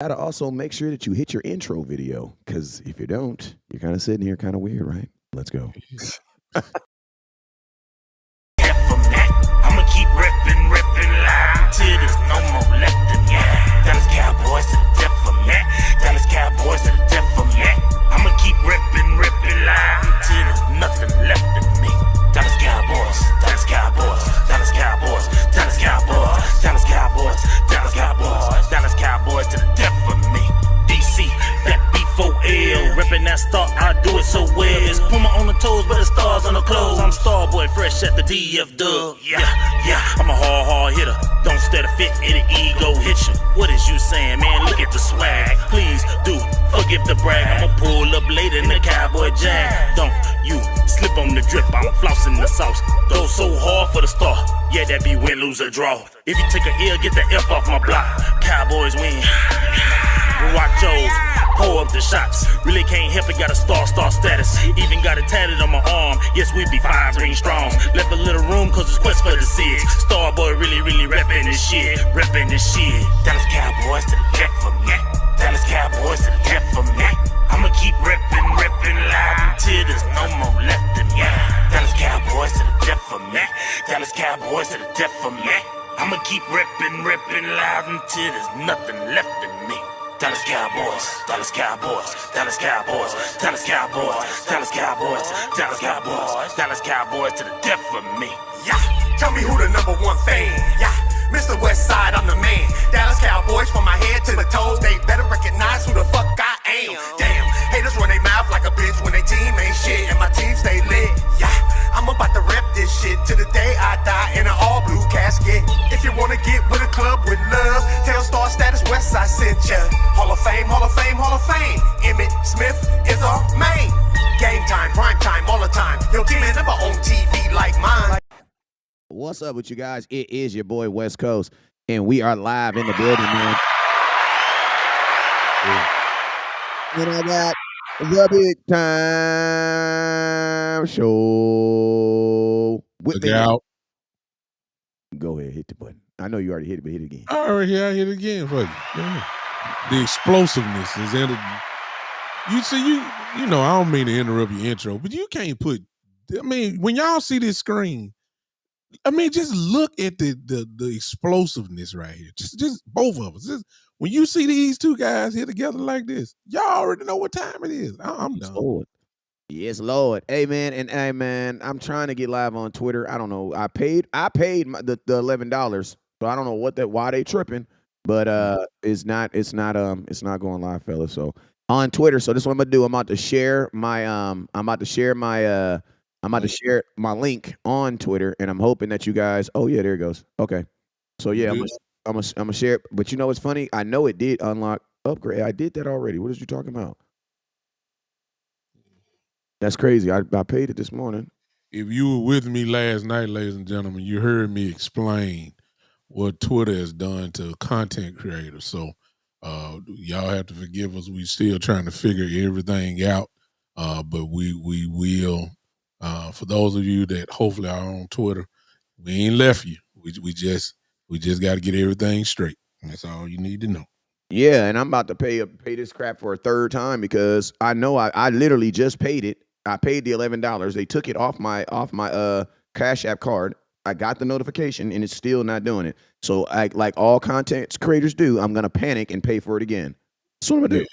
Gotta also make sure that you hit your intro video, because if you don't, you're kind of sitting here kind of weird, right? Let's go. I'ma keep ripping live till there's no more left in me. Dallas Cowboys to the death for me. Dallas Cowboys to the death for me. I'ma keep ripping live until there's nothing left in me. Dallas Cowboys, Dallas Cowboys, Dallas Cowboys, Dallas Cowboys, Dallas Cowboys, Dallas Cowboys, Dallas Cowboys to the death for me. DC, that B4L, ripping that star, I do it so well. It's Puma on the toes, but it's stars on the clothes. I'm Starboy, fresh at the DF Dub. Yeah, I'm a hard hitter. Don't stare to fit, it'll ego hit you. What is you saying, man? Look at the swag. Please do forgive the brag. I'ma pull up later in the Cowboy Jag. Don't you slip on the drip, I'm flossing the sauce. Go so hard for the star. Yeah, that be win, lose, or draw. If you take a L, get the F off my block. Cowboys win. Guachos, pour up the shots. Really can't help it, got a star status. Even got it tatted on my arm. Yes, we be 5 green strongs. Left a little room cause it's quest for the six. Starboy really reppin' this shit. Dallas Cowboys to the death for me. Dallas Cowboys to the death for me. I'ma keep ripping loud until there's no more left in me. Dallas Cowboys to the death for me. Dallas Cowboys to the death for me. I'ma keep ripping loud until there's nothing left in me. Dallas Cowboys, Dallas Cowboys, Dallas Cowboys, Dallas Cowboys, Dallas Cowboys, Dallas Cowboys, Dallas Cowboys to the death for me. Yeah, tell me who the #1 fan. Yeah, Mr. Westside, I'm the man. Dallas Cowboys from my head to my toes. They better recognize who the fuck I am. Damn, haters run their mouth like a bitch when they team ain't shit and my team stay lit. Yeah, I'm about to rep this shit till the day I die in an all blue casket. If you wanna get with a club with love, tell Star Status Westside sent ya. Hall of Fame, Hall of Fame, Hall of Fame. Emmett Smith is our main. Game time, prime time, all the time. Your team ain't never on TV like mine. What's up with you guys? It is your boy West Coast, and we are live in the building, man. And I got the big time show. Look out. Go ahead, hit the button. I know you already hit it, but hit it again. I already hit it again for you. Yeah. The explosiveness is in it. You see, you know, I don't mean to interrupt your intro, but you can't put, I mean, when y'all see this screen, I mean, just look at the explosiveness right here. Just both of us. Just, when you see these two guys here together like this, y'all already know what time it is. I'm done. Lord. Yes, Lord. Hey man, I'm trying to get live on Twitter. I don't know. I paid the $11, so I don't know why they tripping, but it's not going live, fellas. So on Twitter. So this is what I'm gonna do. I'm about to share my link on Twitter, and I'm hoping that you guys. Oh yeah, there it goes. Okay, so yeah, I'm gonna share it. But you know what's funny? I know it did unlock upgrade. I did that already. What is you talking about? That's crazy. I paid it this morning. If you were with me last night, ladies and gentlemen, you heard me explain what Twitter has done to content creators. So y'all have to forgive us. We still trying to figure everything out, but we will. For those of you that hopefully are on Twitter, we ain't left you. We just got to get everything straight. That's all you need to know. Yeah, and I'm about to pay this crap for a third time because I know I literally just paid it. I paid the $11. They took it off my Cash App card. I got the notification and it's still not doing it. So like all content creators do, I'm gonna panic and pay for it again. That's what I'm gonna do.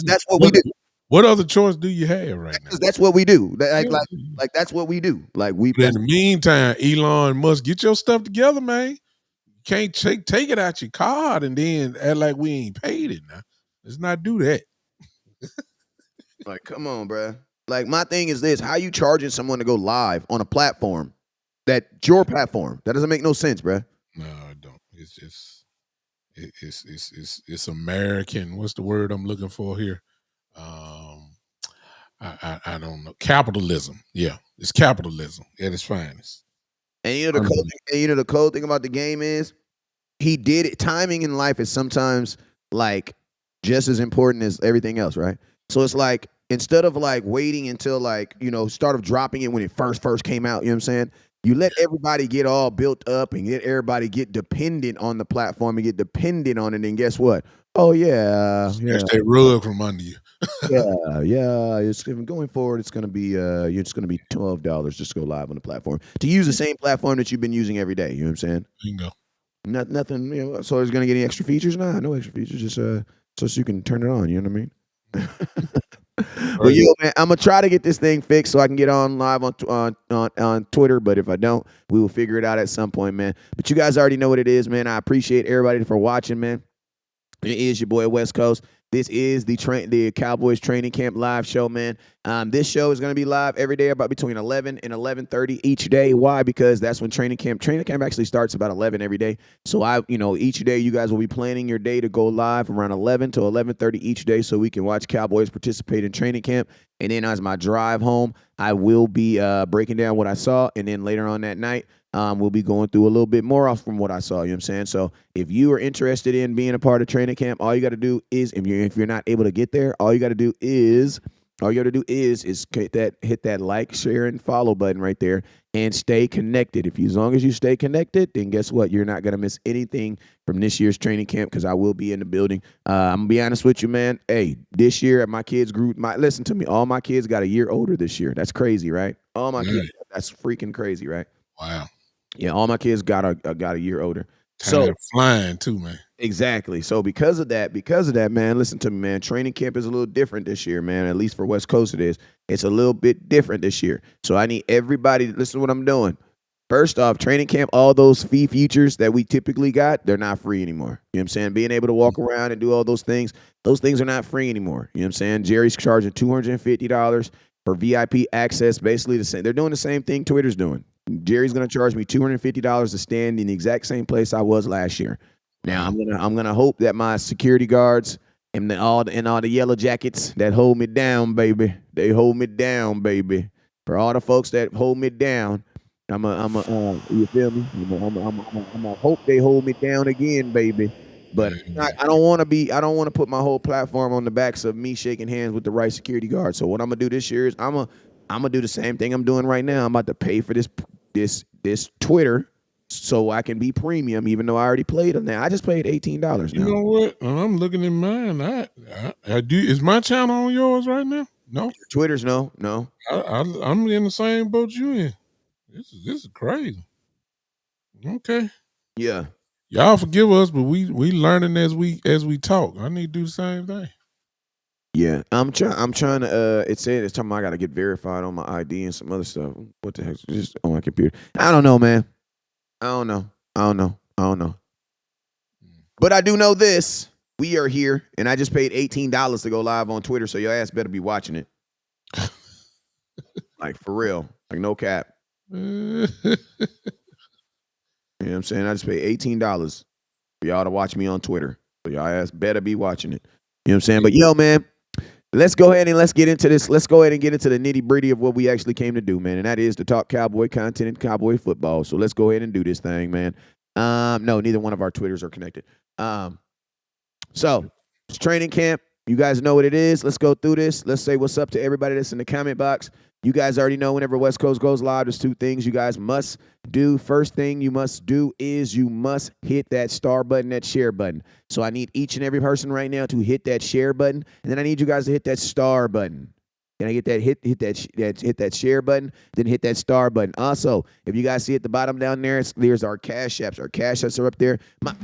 That's what we do. What other choice do you have right now? That's what we do. Like that's what we do. Like we. But in the meantime, Elon Musk, get your stuff together, man. You can't take it out your card and then act like we ain't paid it now. Let's not do that. Like, come on, bro. Like, my thing is this: how you charging someone to go live on a platform that's your platform? That doesn't make no sense, bro. No, I don't. It's just it's American. What's the word I'm looking for here? I don't know. Capitalism. Yeah, it's capitalism at its finest. And you know the cool thing about the game is he did it. Timing in life is sometimes like just as important as everything else, right? So it's like instead of like waiting until like, you know, start of dropping it when it first came out, you know what I'm saying? You let everybody get all built up and get everybody get dependent on the platform and get dependent on it. And guess what? Oh yeah, Snatch that rug from under you. yeah. It's going forward. It's gonna be it's gonna be $12 just to go live on the platform to use the same platform that you've been using every day. You know what I'm saying? Bingo. Nothing. So is gonna get any extra features? Nah, no extra features. Just so you can turn it on. You know what I mean? But Right. yo, man, I'm gonna try to get this thing fixed so I can get on live on Twitter. But if I don't, we will figure it out at some point, man. But you guys already know what it is, man. I appreciate everybody for watching, man. It is your boy West Coast. This is the Cowboys training camp live show, man. This show is going to be live every day about between 11 and 11:30 each day. Why? Because that's when training camp actually starts about 11 every day. So each day you guys will be planning your day to go live around 11 to 11:30 each day so we can watch Cowboys participate in training camp. And then as my drive home, I will be breaking down what I saw. And then later on that night, we'll be going through a little bit more off from what I saw. You know what I'm saying? So if you are interested in being a part of training camp, all you got to do is, if you're not able to get there, all you got to do is hit that like, share, and follow button right there and stay connected. As long as you stay connected, then guess what? You're not gonna miss anything from this year's training camp because I will be in the building. I'm gonna be honest with you, man. Hey, this year my kids listen to me. All my kids got a year older this year. That's crazy, right? All my kids. That's freaking crazy, right? Wow. Yeah, all my kids got a year older. Time flying too, man. Exactly. So because of that, man, listen to me, man. Training camp is a little different this year, man. At least for West Coast it is. It's a little bit different this year. So I need everybody to listen to what I'm doing. First off, training camp, all those fee features that we typically got, they're not free anymore. You know what I'm saying? Being able to walk around and do all those things are not free anymore. You know what I'm saying? Jerry's charging $250 for VIP access, basically the same. They're doing the same thing Twitter's doing. Jerry's going to charge me $250 to stand in the exact same place I was last year. Now I'm gonna hope that my security guards and all the yellow jackets that hold me down, baby, they hold me down, baby. For all the folks that hold me down, you feel me? I'm a hope they hold me down again, baby. But I don't want to put my whole platform on the backs of me shaking hands with the right security guard. So what I'm gonna do this year is I'm gonna do the same thing I'm doing right now. I'm about to pay for this Twitter so I can be premium, even though I already played them now. I just paid $18 now. You know what? I'm looking at mine. I do. Is my channel on yours right now? No. Twitter's no. I'm in the same boat you in. This is crazy. Okay. Yeah. Y'all forgive us, but we learning as we talk. I need to do the same thing. Yeah. I'm trying to it's talking about I gotta get verified on my ID and some other stuff. What the heck? Just on my computer. I don't know, man. I don't know. But I do know this. We are here, and I just paid $18 to go live on Twitter, so your ass better be watching it. Like, for real. Like, no cap. You know what I'm saying? I just paid $18 for y'all to watch me on Twitter. So y'all ass better be watching it. You know what I'm saying? But, yo, man, let's go ahead and get into this. Let's go ahead and get into the nitty-gritty of what we actually came to do, man, and that is to talk Cowboy content and Cowboy football. So let's go ahead and do this thing, man. No, neither one of our Twitters are connected. So it's training camp. You guys know what it is. Let's go through this. Let's say what's up to everybody that's in the comment box. You guys already know whenever West Coast goes live, there's two things you guys must do. First thing you must do is you must hit that star button, that share button. So I need each and every person right now to hit that share button, and then I need you guys to hit that star button. Can I get that hit that share button, then hit that star button. Also, if you guys see at the bottom down there's our cash apps. Our cash apps are up there.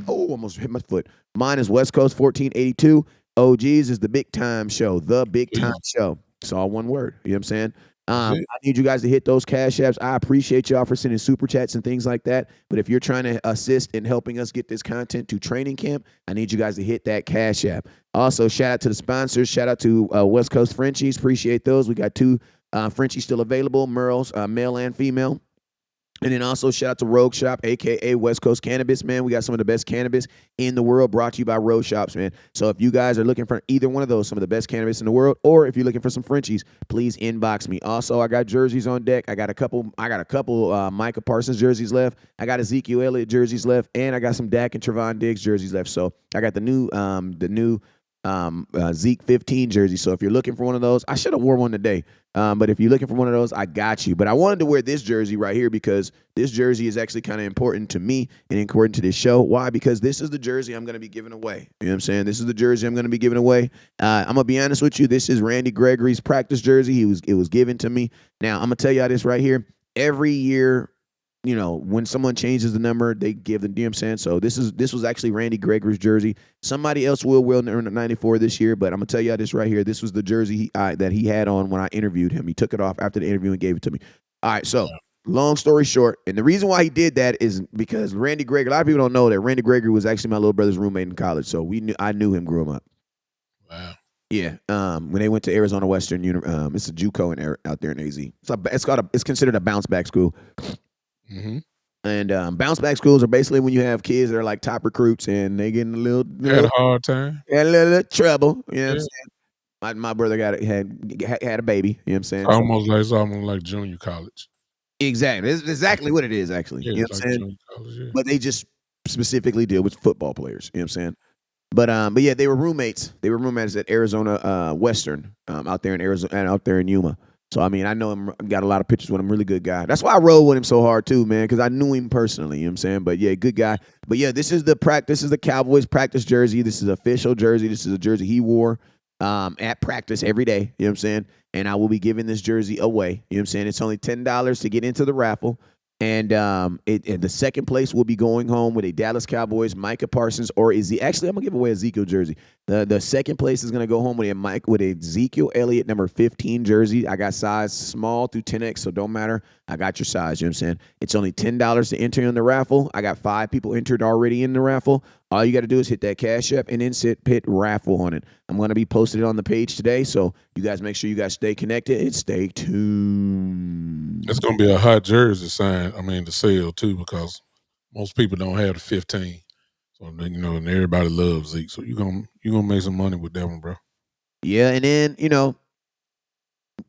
Almost hit my foot. Mine is West Coast 1482. OG's is the Big Time Show. The Big Time Show. It's all one word. You know what I'm saying? I need you guys to hit those cash apps. I appreciate y'all for sending super chats and things like that. But if you're trying to assist in helping us get this content to training camp, I need you guys to hit that cash app. Also, shout out to the sponsors. Shout out to West Coast Frenchies. Appreciate those. We got two Frenchies still available, Merle's, male and female. And then also shout out to Rogue Shop, a.k.a. West Coast Cannabis, man. We got some of the best cannabis in the world brought to you by Rogue Shops, man. So if you guys are looking for either one of those, some of the best cannabis in the world, or if you're looking for some Frenchies, please inbox me. Also, I got jerseys on deck. I got a couple Micah Parsons jerseys left. I got Ezekiel Elliott jerseys left, and I got some Dak and Trevon Diggs jerseys left. So I got the new Zeke 15 jersey. So if you're looking for one of those, I should have wore one today. But if you're looking for one of those, I got you. But I wanted to wear this jersey right here because this jersey is actually kind of important to me and important to this show. Why? Because this is the jersey I'm going to be giving away. You know what I'm saying? This is the jersey I'm going to be giving away. I'm going to be honest with you. This is Randy Gregory's practice jersey. It was given to me. Now, I'm going to tell y'all this right here. Every year, you know, when someone changes the number, they give the, you know what I'm saying? So this was actually Randy Gregory's jersey. Somebody else will earn 94 this year, but I'm going to tell y'all this right here. This was the jersey that he had on when I interviewed him. He took it off after the interview and gave it to me. All right, so long story short, and the reason why he did that is because Randy Gregory, a lot of people don't know that Randy Gregory was actually my little brother's roommate in college, so I knew him growing up. Wow. Yeah, when they went to Arizona Western, it's a JUCO out there in AZ. It's considered a bounce back school. Mm-hmm. And bounce back schools are basically when you have kids that are like top recruits and they getting Had a hard time. Had a little trouble. You know what I'm saying? My brother had a baby. You know what I'm saying? It's almost like junior college. Exactly. It's exactly what it is, actually. Yeah, you know what I'm saying? Junior college, yeah. But they just specifically deal with football players. You know what I'm saying? But yeah, they were roommates. They were roommates at Arizona Western out there in Arizona and out there in Yuma. So I mean, I know him. Got a lot of pictures with him. Really good guy. That's why I rode with him so hard too, man. Because I knew him personally. You know what I'm saying? But yeah, good guy. But yeah, this is the Cowboys practice jersey. This is official jersey. This is a jersey he wore at practice every day. You know what I'm saying? And I will be giving this jersey away. You know what I'm saying? It's only $10 to get into the raffle. And the second place will be going home with a Dallas Cowboys, Micah Parsons, or actually I'm gonna give away a Ezekiel jersey. The second place is gonna go home with a Ezekiel Elliott number 15 jersey. I got size small through 10X, so don't matter. I got your size. You know what I'm saying? It's only $10 to enter in the raffle. I got 5 people entered already in the raffle. All you got to do is hit that Cash App and then hit raffle on it. I'm going to be posting it on the page today, so you guys make sure you guys stay connected and stay tuned. It's going to be a hot jersey to sell too, because most people don't have the 15. So and everybody loves Zeke. So you're gonna make some money with that one, bro. Yeah, and then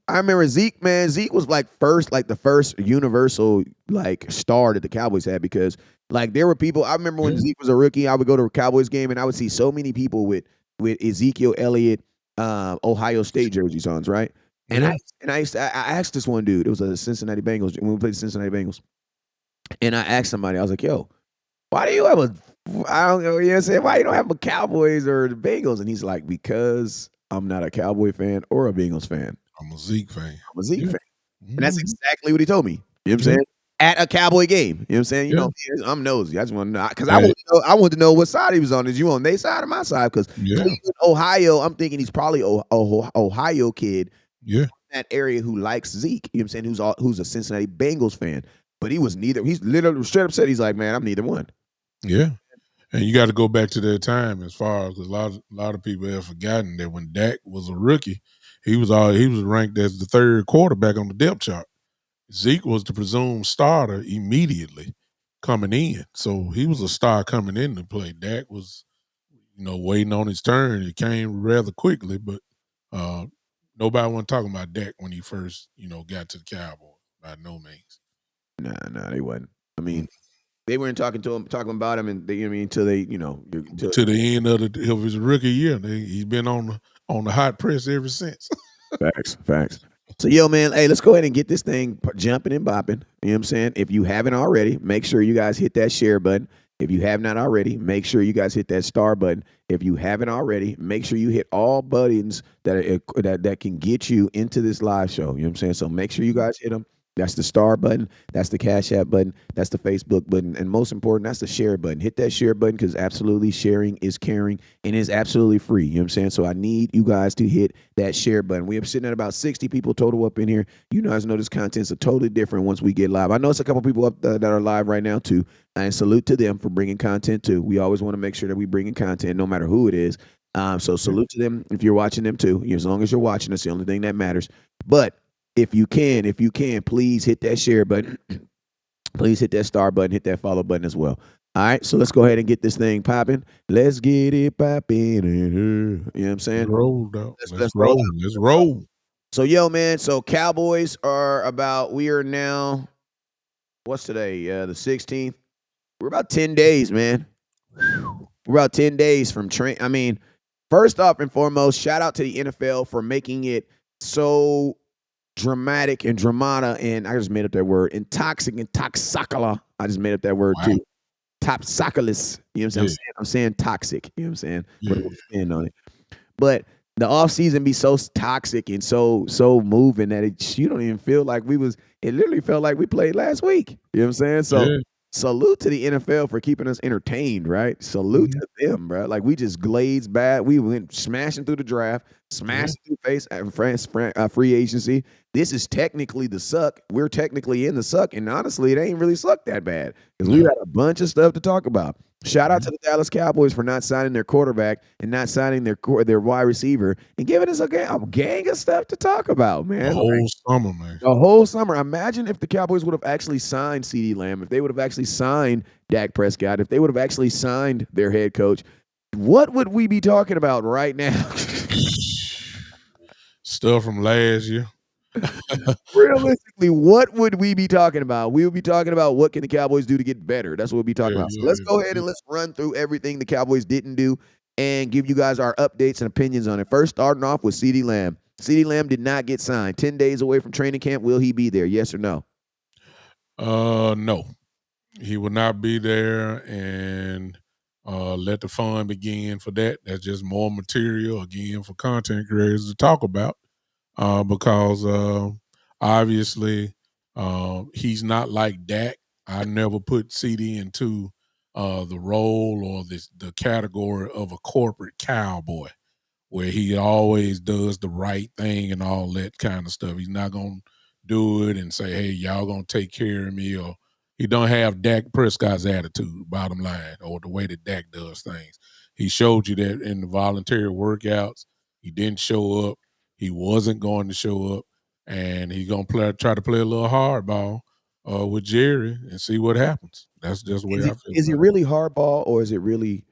I remember Zeke, man. Zeke was the first universal star that the Cowboys had, because there were people. I remember when Zeke was a rookie, I would go to a Cowboys game and I would see so many people with Ezekiel Elliott, Ohio State jerseys on, right? And I asked this one dude. It was a Cincinnati Bengals when we played the Cincinnati Bengals, and I asked somebody. I was like, "Yo, why do you have I don't know. You know what I'm saying? Why you don't have a Cowboys or the Bengals?" And he's like, "Because I'm not a Cowboy fan or a Bengals fan. I'm a Zeke fan. I'm a Zeke fan." And that's exactly what he told me. You know what I'm saying? At a Cowboy game. You know what I'm saying? I'm nosy. I just want to know. Because I wanted to know what side he was on. Is you on their side or my side? Because Ohio, I'm thinking he's probably a Ohio kid in that area who likes Zeke. You know what I'm saying? Who's a Cincinnati Bengals fan. But he was neither. He's literally straight up said, he's like, "Man, I'm neither one." Yeah. And you got to go back to that time, as far as a lot of people have forgotten that when Dak was a rookie, he was ranked as the third quarterback on the depth chart. Zeke was the presumed starter immediately coming in, so he was a star coming in to play. Dak was, waiting on his turn. It came rather quickly, but nobody wasn't talking about Dak when he first, got to the Cowboys, by no means. Nah, they wasn't. I mean. They weren't talking about him, and until they, to the end of his rookie year. He's been on the hot press ever since. Facts. So, yo, man, hey, let's go ahead and get this thing jumping and bopping. You know what I'm saying? If you haven't already, make sure you guys hit that share button. If you have not already, make sure you guys hit that star button. If you haven't already, make sure you hit all buttons that can get you into this live show. You know what I'm saying? So make sure you guys hit them. That's the star button. That's the Cash App button. That's the Facebook button. And most important, that's the share button. Hit that share button, because absolutely sharing is caring and is absolutely free. You know what I'm saying? So I need you guys to hit that share button. We are sitting at about 60 people total up in here. You guys know this content's totally different once we get live. I know it's a couple people up that are live right now too. And salute to them for bringing content too. We always want to make sure that we bring in content no matter who it is. So salute to them if you're watching them too. As long as you're watching, that's the only thing that matters. But if you can, please hit that share button. Please hit that star button, hit that follow button as well. All right, so let's go ahead and get this thing popping. Let's get it popping. You know what I'm saying? Let's roll. So, yo, man, Cowboys we are now, what's today? The 16th. We're about 10 days, man. We're about 10 days from First off and foremost, shout out to the NFL for making it so dramatic and dramata, and I just made up that word, and toxic and toxicala. I just made up that word too. Toxicalist. You know what I'm saying? I'm saying toxic. You know what I'm saying? Put a spin on it. But the offseason be so toxic and so moving that you don't even feel like it literally felt like we played last week. You know what I'm saying? So salute to the NFL for keeping us entertained, right? Salute to them, bro. Like we just glazed bad. We went smashing through the draft, smashing through free agency. This is technically the suck. We're technically in the suck, and honestly, it ain't really sucked that bad because we got a bunch of stuff to talk about. Shout out to the Dallas Cowboys for not signing their quarterback and not signing their wide receiver and giving us a gang of stuff to talk about, man. The whole summer, man. The whole summer. Imagine if the Cowboys would have actually signed CeeDee Lamb, if they would have actually signed Dak Prescott, if they would have actually signed their head coach. What would we be talking about right now? Stuff from last year. Realistically, what would we be talking about? We would be talking about what can the Cowboys do to get better. That's what we'll be talking about. So let's go ahead and let's run through everything the Cowboys didn't do and give you guys our updates and opinions on it. First, starting off with CeeDee Lamb. CeeDee Lamb did not get signed. 10 days away from training camp. Will he be there? Yes or no? No. He will not be there, and let the fun begin for that. That's just more material, again, for content creators to talk about. Because obviously he's not like Dak. I never put CD into the role or the category of a corporate cowboy where he always does the right thing and all that kind of stuff. He's not going to do it and say, hey, y'all going to take care of me, or he don't have Dak Prescott's attitude, bottom line, or the way that Dak does things. He showed you that in the voluntary workouts. He didn't show up. He wasn't going to show up, and he's going to try to play a little hardball with Jerry and see what happens. That's just the way I feel. Is it really hardball, or is it really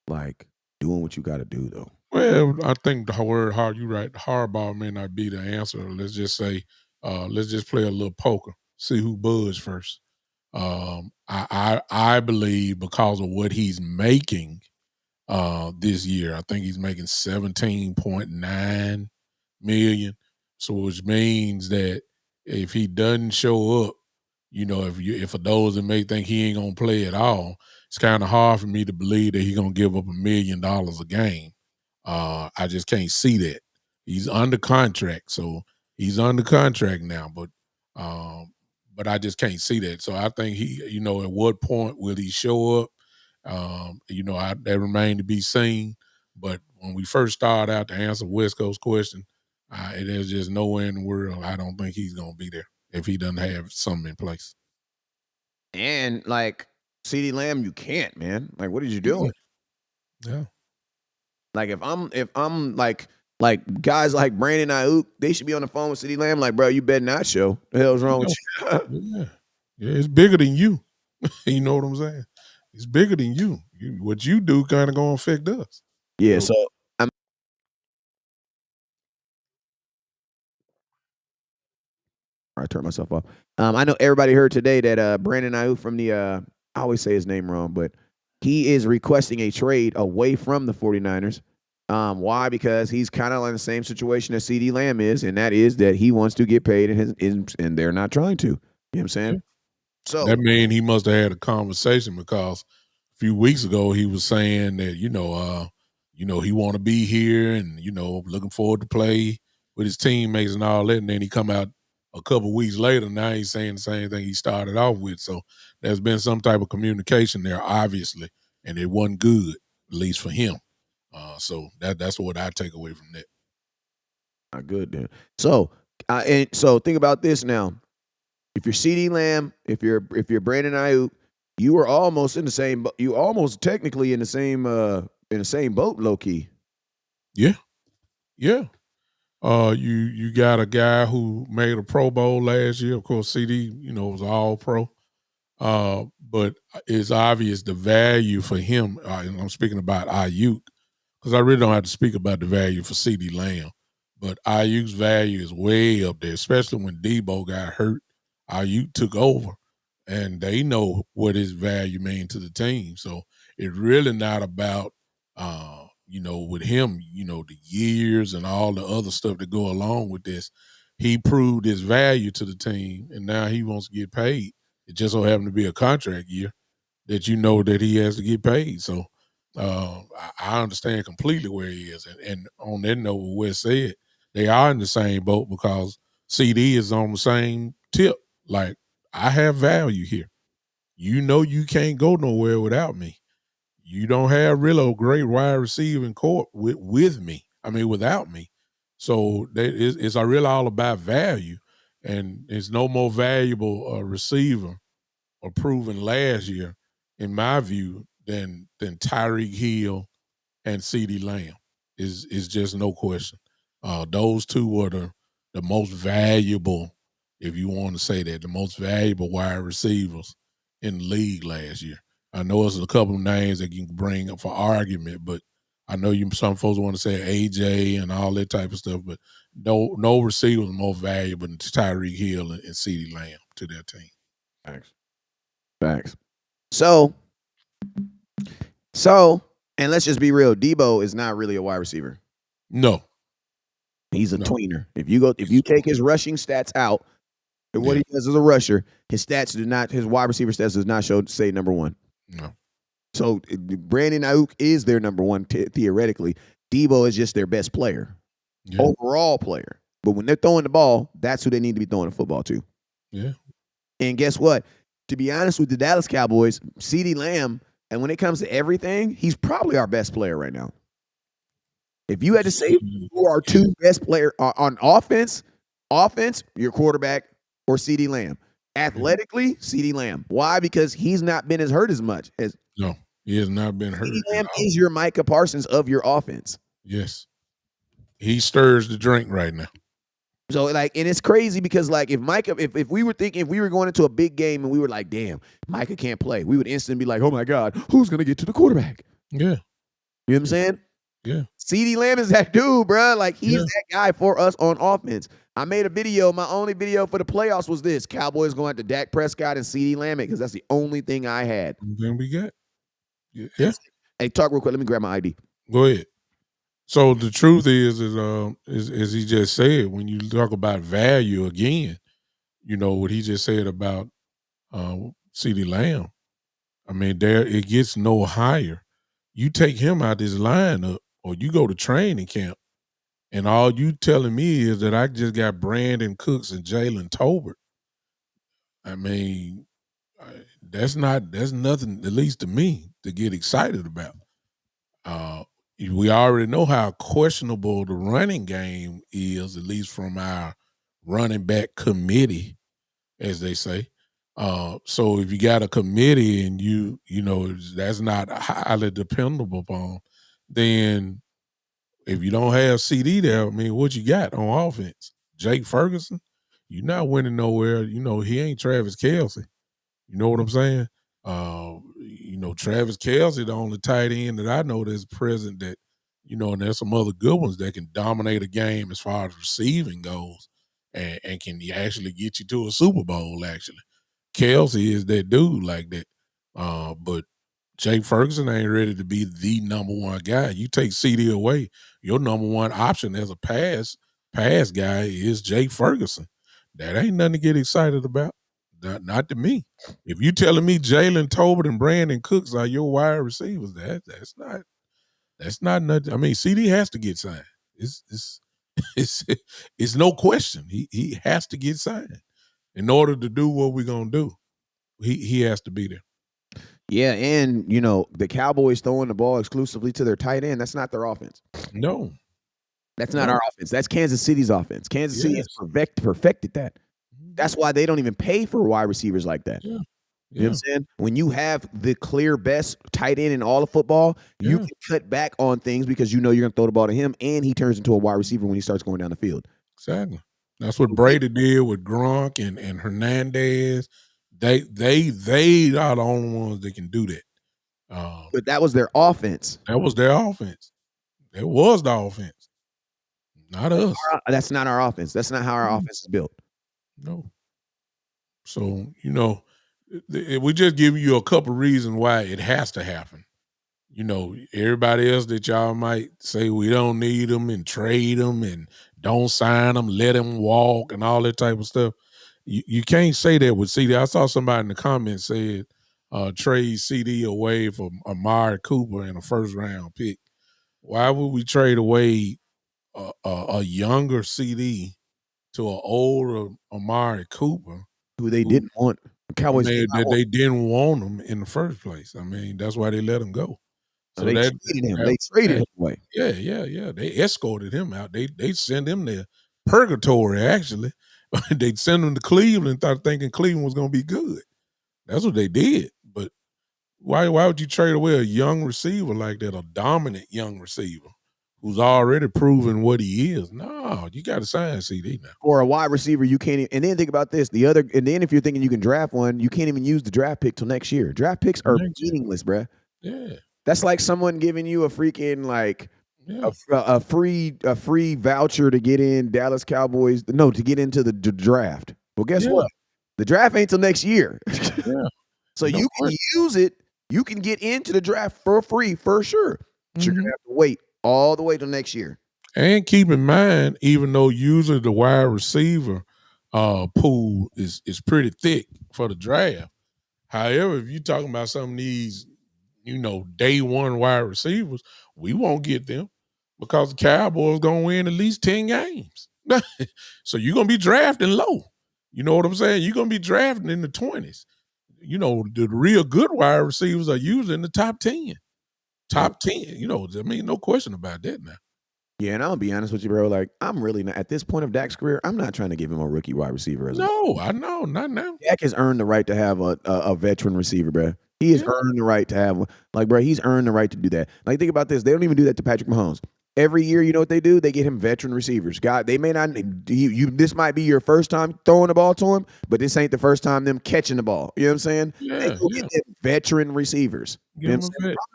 like doing what you got to do, though? Well, I think the word hardball may not be the answer. Let's just say, let's just play a little poker, see who buzzed first. I believe because of what he's making this year, I think he's making 17.9 million. So which means that if he doesn't show up, if for those that may think he ain't gonna play at all, it's kind of hard for me to believe that he's gonna give up $1 million a game. I just can't see that. He's under contract, so he's under contract now, but I just can't see that. So I think he, at what point will he show up? That remains to be seen. But when we first started out to answer West Coast question, there's just nowhere in the world I don't think he's going to be there if he doesn't have something in place. And like CeeDee Lamb, you can't, man. Like, what are you doing? Yeah. Like if I'm like guys like Brandon Ayuk, they should be on the phone with CeeDee Lamb. Like, bro, you better not show. The hell's wrong with you? Yeah, it's bigger than you. You know what I'm saying? It's bigger than you. What you do kind of gonna affect us. Yeah. So I turned myself off. I know everybody heard today that Brandon Ayuk from the I always say his name wrong, but he is requesting a trade away from the 49ers. Why? Because he's kind of in the same situation as CeeDee Lamb is, and that is that he wants to get paid and they're not trying to. You know what I'm saying? So that means he must have had a conversation because a few weeks ago he was saying that, he want to be here and, looking forward to play with his teammates and all that. And then he come out a couple weeks later, now he's saying the same thing he started off with. So there's been some type of communication there, obviously, and it wasn't good, at least for him. So that's what I take away from that. Not good then. So so think about this now. If you're CeeDee Lamb, if you're Brandon Ayuk, you are almost in the same. You almost technically in the same boat, low key. Yeah. You got a guy who made a Pro Bowl last year. Of course, CD, was all pro. But it's obvious the value for him. And I'm speaking about Ayuk because I really don't have to speak about the value for CeeDee Lamb. But Ayuk's value is way up there, especially when Debo got hurt. Ayuk took over, and they know what his value means to the team. So it's really not about, with him, the years and all the other stuff that go along with this, he proved his value to the team, and now he wants to get paid. It just so happened to be a contract year that that he has to get paid. So I understand completely where he is. And on that note, what Wes said, they are in the same boat because CD is on the same tip. Like, I have value here. You can't go nowhere without me. You don't have really a great wide receiving court with me. I mean, without me. So it's really all about value. And it's no more valuable receiver or proven last year, in my view, than Tyreek Hill and CeeDee Lamb. Is just no question. Those two were the most valuable, if you want to say that, the most valuable wide receivers in the league last year. I know there's a couple of names that you can bring up for argument, but I know some folks want to say AJ and all that type of stuff, but no receiver is more valuable than Tyreek Hill and CeeDee Lamb to their team. Facts. So, and let's just be real, Debo is not really a wide receiver. No. He's a tweener. If you take his rushing stats out, and what he does as a rusher, his wide receiver stats does not say number one. No. So Brandon Ayuk is their number one theoretically. Debo is just their best player, overall player. But when they're throwing the ball, that's who they need to be throwing the football to. Yeah. And guess what? To be honest with the Dallas Cowboys, CeeDee Lamb, and when it comes to everything, he's probably our best player right now. If you had to say who are two best players on offense, your quarterback or CeeDee Lamb. Athletically, CeeDee Lamb. Why? Because he's not been as hurt as much. No, he has not been hurt. CeeDee Lamb is your Micah Parsons of your offense. Yes. He stirs the drink right now. So, and it's crazy because, if we were going into a big game and we were like, damn, Micah can't play, we would instantly be like, oh my God, who's going to get to the quarterback? Yeah. You know what I'm saying? Yeah. CeeDee Lamb is that dude, bro. He's that guy for us on offense. I made a video. My only video for the playoffs was this: Cowboys going to Dak Prescott and CeeDee Lamb, because that's the only thing I had. Then we got. Yeah. Hey, talk real quick. Let me grab my ID. Go ahead. So the truth is as he just said, when you talk about value again, what he just said about CeeDee Lamb. I mean, it gets no higher. You take him out this lineup, or you go to training camp, and all you telling me is that I just got Brandon Cooks and Jalen Tolbert. I mean, that's nothing, at least to me, to get excited about. We already know how questionable the running game is, at least from our running back committee, as they say. So if you got a committee and that's not highly dependable upon, then if you don't have CD there, I mean, what you got on offense? Jake Ferguson? You're not winning nowhere. He ain't Travis Kelce. You know what I'm saying? Travis Kelce, the only tight end that I know that's present that, and there's some other good ones that can dominate a game as far as receiving goes and can actually get you to a Super Bowl, actually. Kelce is that dude like that. But Jake Ferguson ain't ready to be the number one guy. You take CD away, your number one option as a pass guy is Jake Ferguson. That ain't nothing to get excited about. Not to me. If you telling me Jalen Tolbert and Brandon Cooks are your wide receivers, that's not nothing. I mean, CD has to get signed. It's no question. He has to get signed in order to do what we're gonna do. He has to be there. Yeah, and the Cowboys throwing the ball exclusively to their tight end, that's not their offense. No. That's not our offense. That's Kansas City's offense. Kansas City has perfected that. That's why they don't even pay for wide receivers like that. Yeah. You know what I'm saying? When you have the clear best tight end in all of football, you can cut back on things because you're going to throw the ball to him, and he turns into a wide receiver when he starts going down the field. Exactly. That's what Brady did with Gronk and Hernandez. They are the only ones that can do that. But that was their offense. That was their offense. It was the offense. Not us. That's not our offense. That's not how our offense is built. No. So, we just give you a couple reasons why it has to happen. everybody else that y'all might say we don't need them and trade them and don't sign them, let them walk and all that type of stuff. You can't say that with CD. I saw somebody in the comments said trade CD away for Amari Cooper and a first round pick. Why would we trade away a younger CD to an older Amari Cooper who they didn't want? Cowboys did not want. they didn't want him in the first place. I mean, that's why they let him go. So they traded him. They traded him away. Yeah. They escorted him out. They sent him to purgatory, actually. They sent him to Cleveland, thinking Cleveland was going to be good. That's what they did. But why would you trade away a young receiver like that, a dominant young receiver who's already proven what he is? No, you got to sign CD now. Or a wide receiver, you can't. And then think about this: and then if you're thinking you can draft one, you can't even use the draft pick till next year. Draft picks are meaningless, bruh. Yeah, that's like someone giving you a freaking a free voucher to get in Dallas Cowboys. No, to get into the draft. Well, guess what? The draft ain't till next year. So you can use it. You can get into the draft for free for sure. But you're gonna have to wait all the way till next year. And keep in mind, even though usually the wide receiver pool is pretty thick for the draft. However, if you're talking about some of these, day one wide receivers, we won't get them because the Cowboys gonna win at least 10 games. So you're gonna be drafting low. You know what I'm saying? You're gonna be drafting in the 20s. The real good wide receivers are usually in the top 10. Top 10, no question about that now. Yeah, and I'll be honest with you, bro. Like, I'm really not at this point of Dak's career. I'm not trying to give him a rookie wide receiver. I know, not now. Dak has earned the right to have a veteran receiver, bro. He has earned the right to have one. Like, bro, he's earned the right to do that. Like, think about this. They don't even do that to Patrick Mahomes. Every year, you know what they do? They get him veteran receivers. God, they may not. This might be your first time throwing the ball to him, but this ain't the first time them catching the ball. You know what I'm saying? They go get them veteran receivers. I'm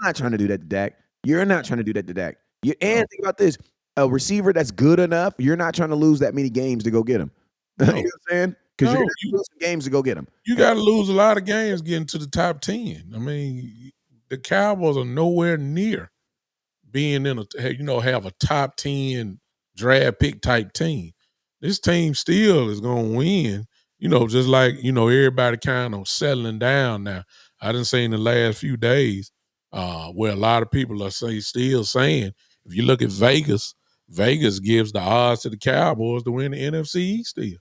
not trying to do that to Dak. You're not trying to do that to Dak. And think about this. A receiver that's good enough, you're not trying to lose that many games to go get him. You know what I'm saying? Because you're going to lose some games to go get him. You got to lose a lot of games getting to the top 10. I mean, the Cowboys are nowhere near being in have a top 10 draft pick type team. This team still is going to win, just like, everybody kind of settling down now. I done seen the last few days where a lot of people are still saying, if you look at Vegas gives the odds to the Cowboys to win the NFC East still.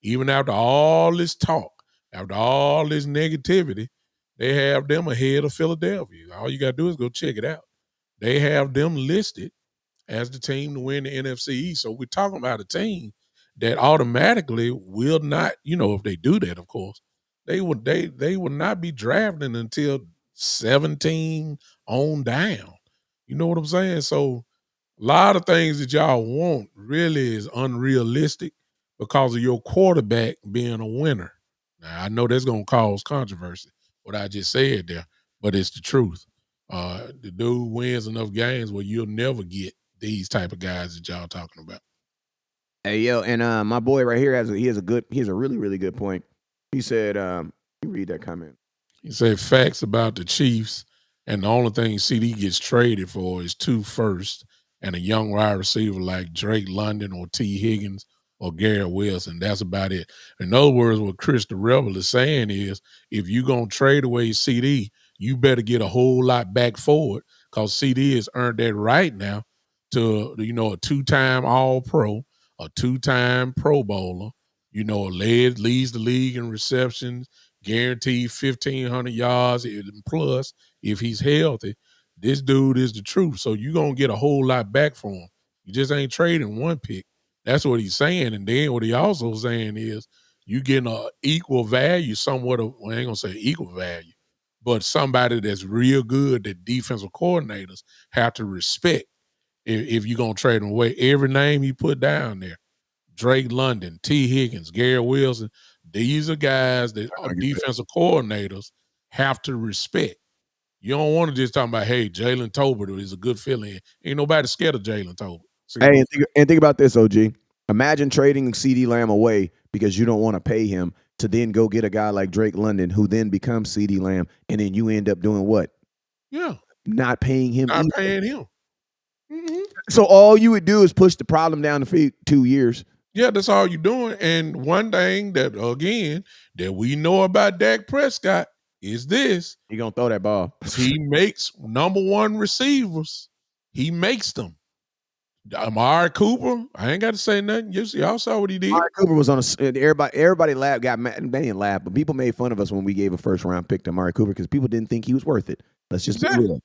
Even after all this talk, after all this negativity, they have them ahead of Philadelphia. All you got to do is go check it out. They have them listed as the team to win the NFC East. So we're talking about a team that automatically will not, if they do that, of course, they will not be drafting until 17 on down. You know what I'm saying? So a lot of things that y'all want really is unrealistic because of your quarterback being a winner. Now, I know that's going to cause controversy, what I just said there, but it's the truth. The dude wins enough games where you'll never get these type of guys that y'all talking about. Hey, yo, and my boy right here has a really, really good point. He said, you read that comment. He said facts about the Chiefs, and the only thing CD gets traded for is 2 firsts and a young wide receiver like Drake London or T. Higgins or Garrett Wilson. That's about it. In other words, what Chris the Rebel is saying is, if you're going to trade away CD, you better get a whole lot back for it because CD has earned that right now to, a 2-time All-Pro, a 2-time Pro Bowler, leads the league in receptions, guaranteed 1,500 yards plus if he's healthy. This dude is the truth. So you're going to get a whole lot back for him. You just ain't trading one pick. That's what he's saying. And then what he also saying is you getting an equal value, somewhat of, well, I ain't going to say equal value, but somebody that's real good that defensive coordinators have to respect if you're going to trade him away. Every name he put down there, Drake London, T. Higgins, Garrett Wilson, these are guys that defensive coordinators have to respect. You don't want to just talk about, hey, Jalen Tolbert is a good fill-in. Ain't nobody scared of Jalen Tolbert. Hey, and think about this, OG. Imagine trading CeeDee Lamb away because you don't want to pay him to then go get a guy like Drake London who then becomes CeeDee Lamb, and then you end up doing what? Yeah. not paying him Not either. paying him. Mhm. So all you would do is push the problem down the field 2 years. Yeah, that's all you're doing. And one thing that, again, that we know about Dak Prescott is this. He gonna throw that ball. He makes number one receivers. He makes them. Amari Cooper, I ain't got to say nothing. Y'all saw what he did. Amari Cooper was on everybody laughed, got mad. They didn't laugh, but people made fun of us when we gave a first round pick to Amari Cooper because people didn't think he was worth it. Let's just be real.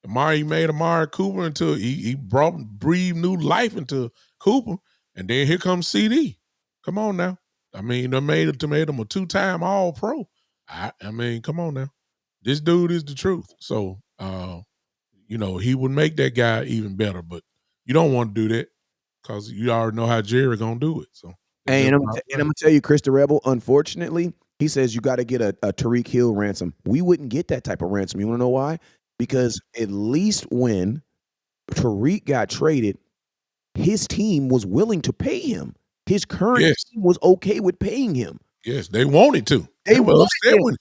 He made Amari Cooper until he breathed new life into Cooper, and then here comes CeeDee. Come on now. I mean, they made him a 2-time All-Pro. I mean, come on now. This dude is the truth. So, he would make that guy even better, but you don't want to do that because you already know how Jerry gonna do it. So, and I'm gonna tell you, Chris the Rebel, unfortunately, he says you got to get a Tyreek Hill ransom. We wouldn't get that type of ransom. You want to know why? Because at least when Tyreek got traded, his team was willing to pay him. His current team was okay with paying him. Yes, they wanted to. They were upset when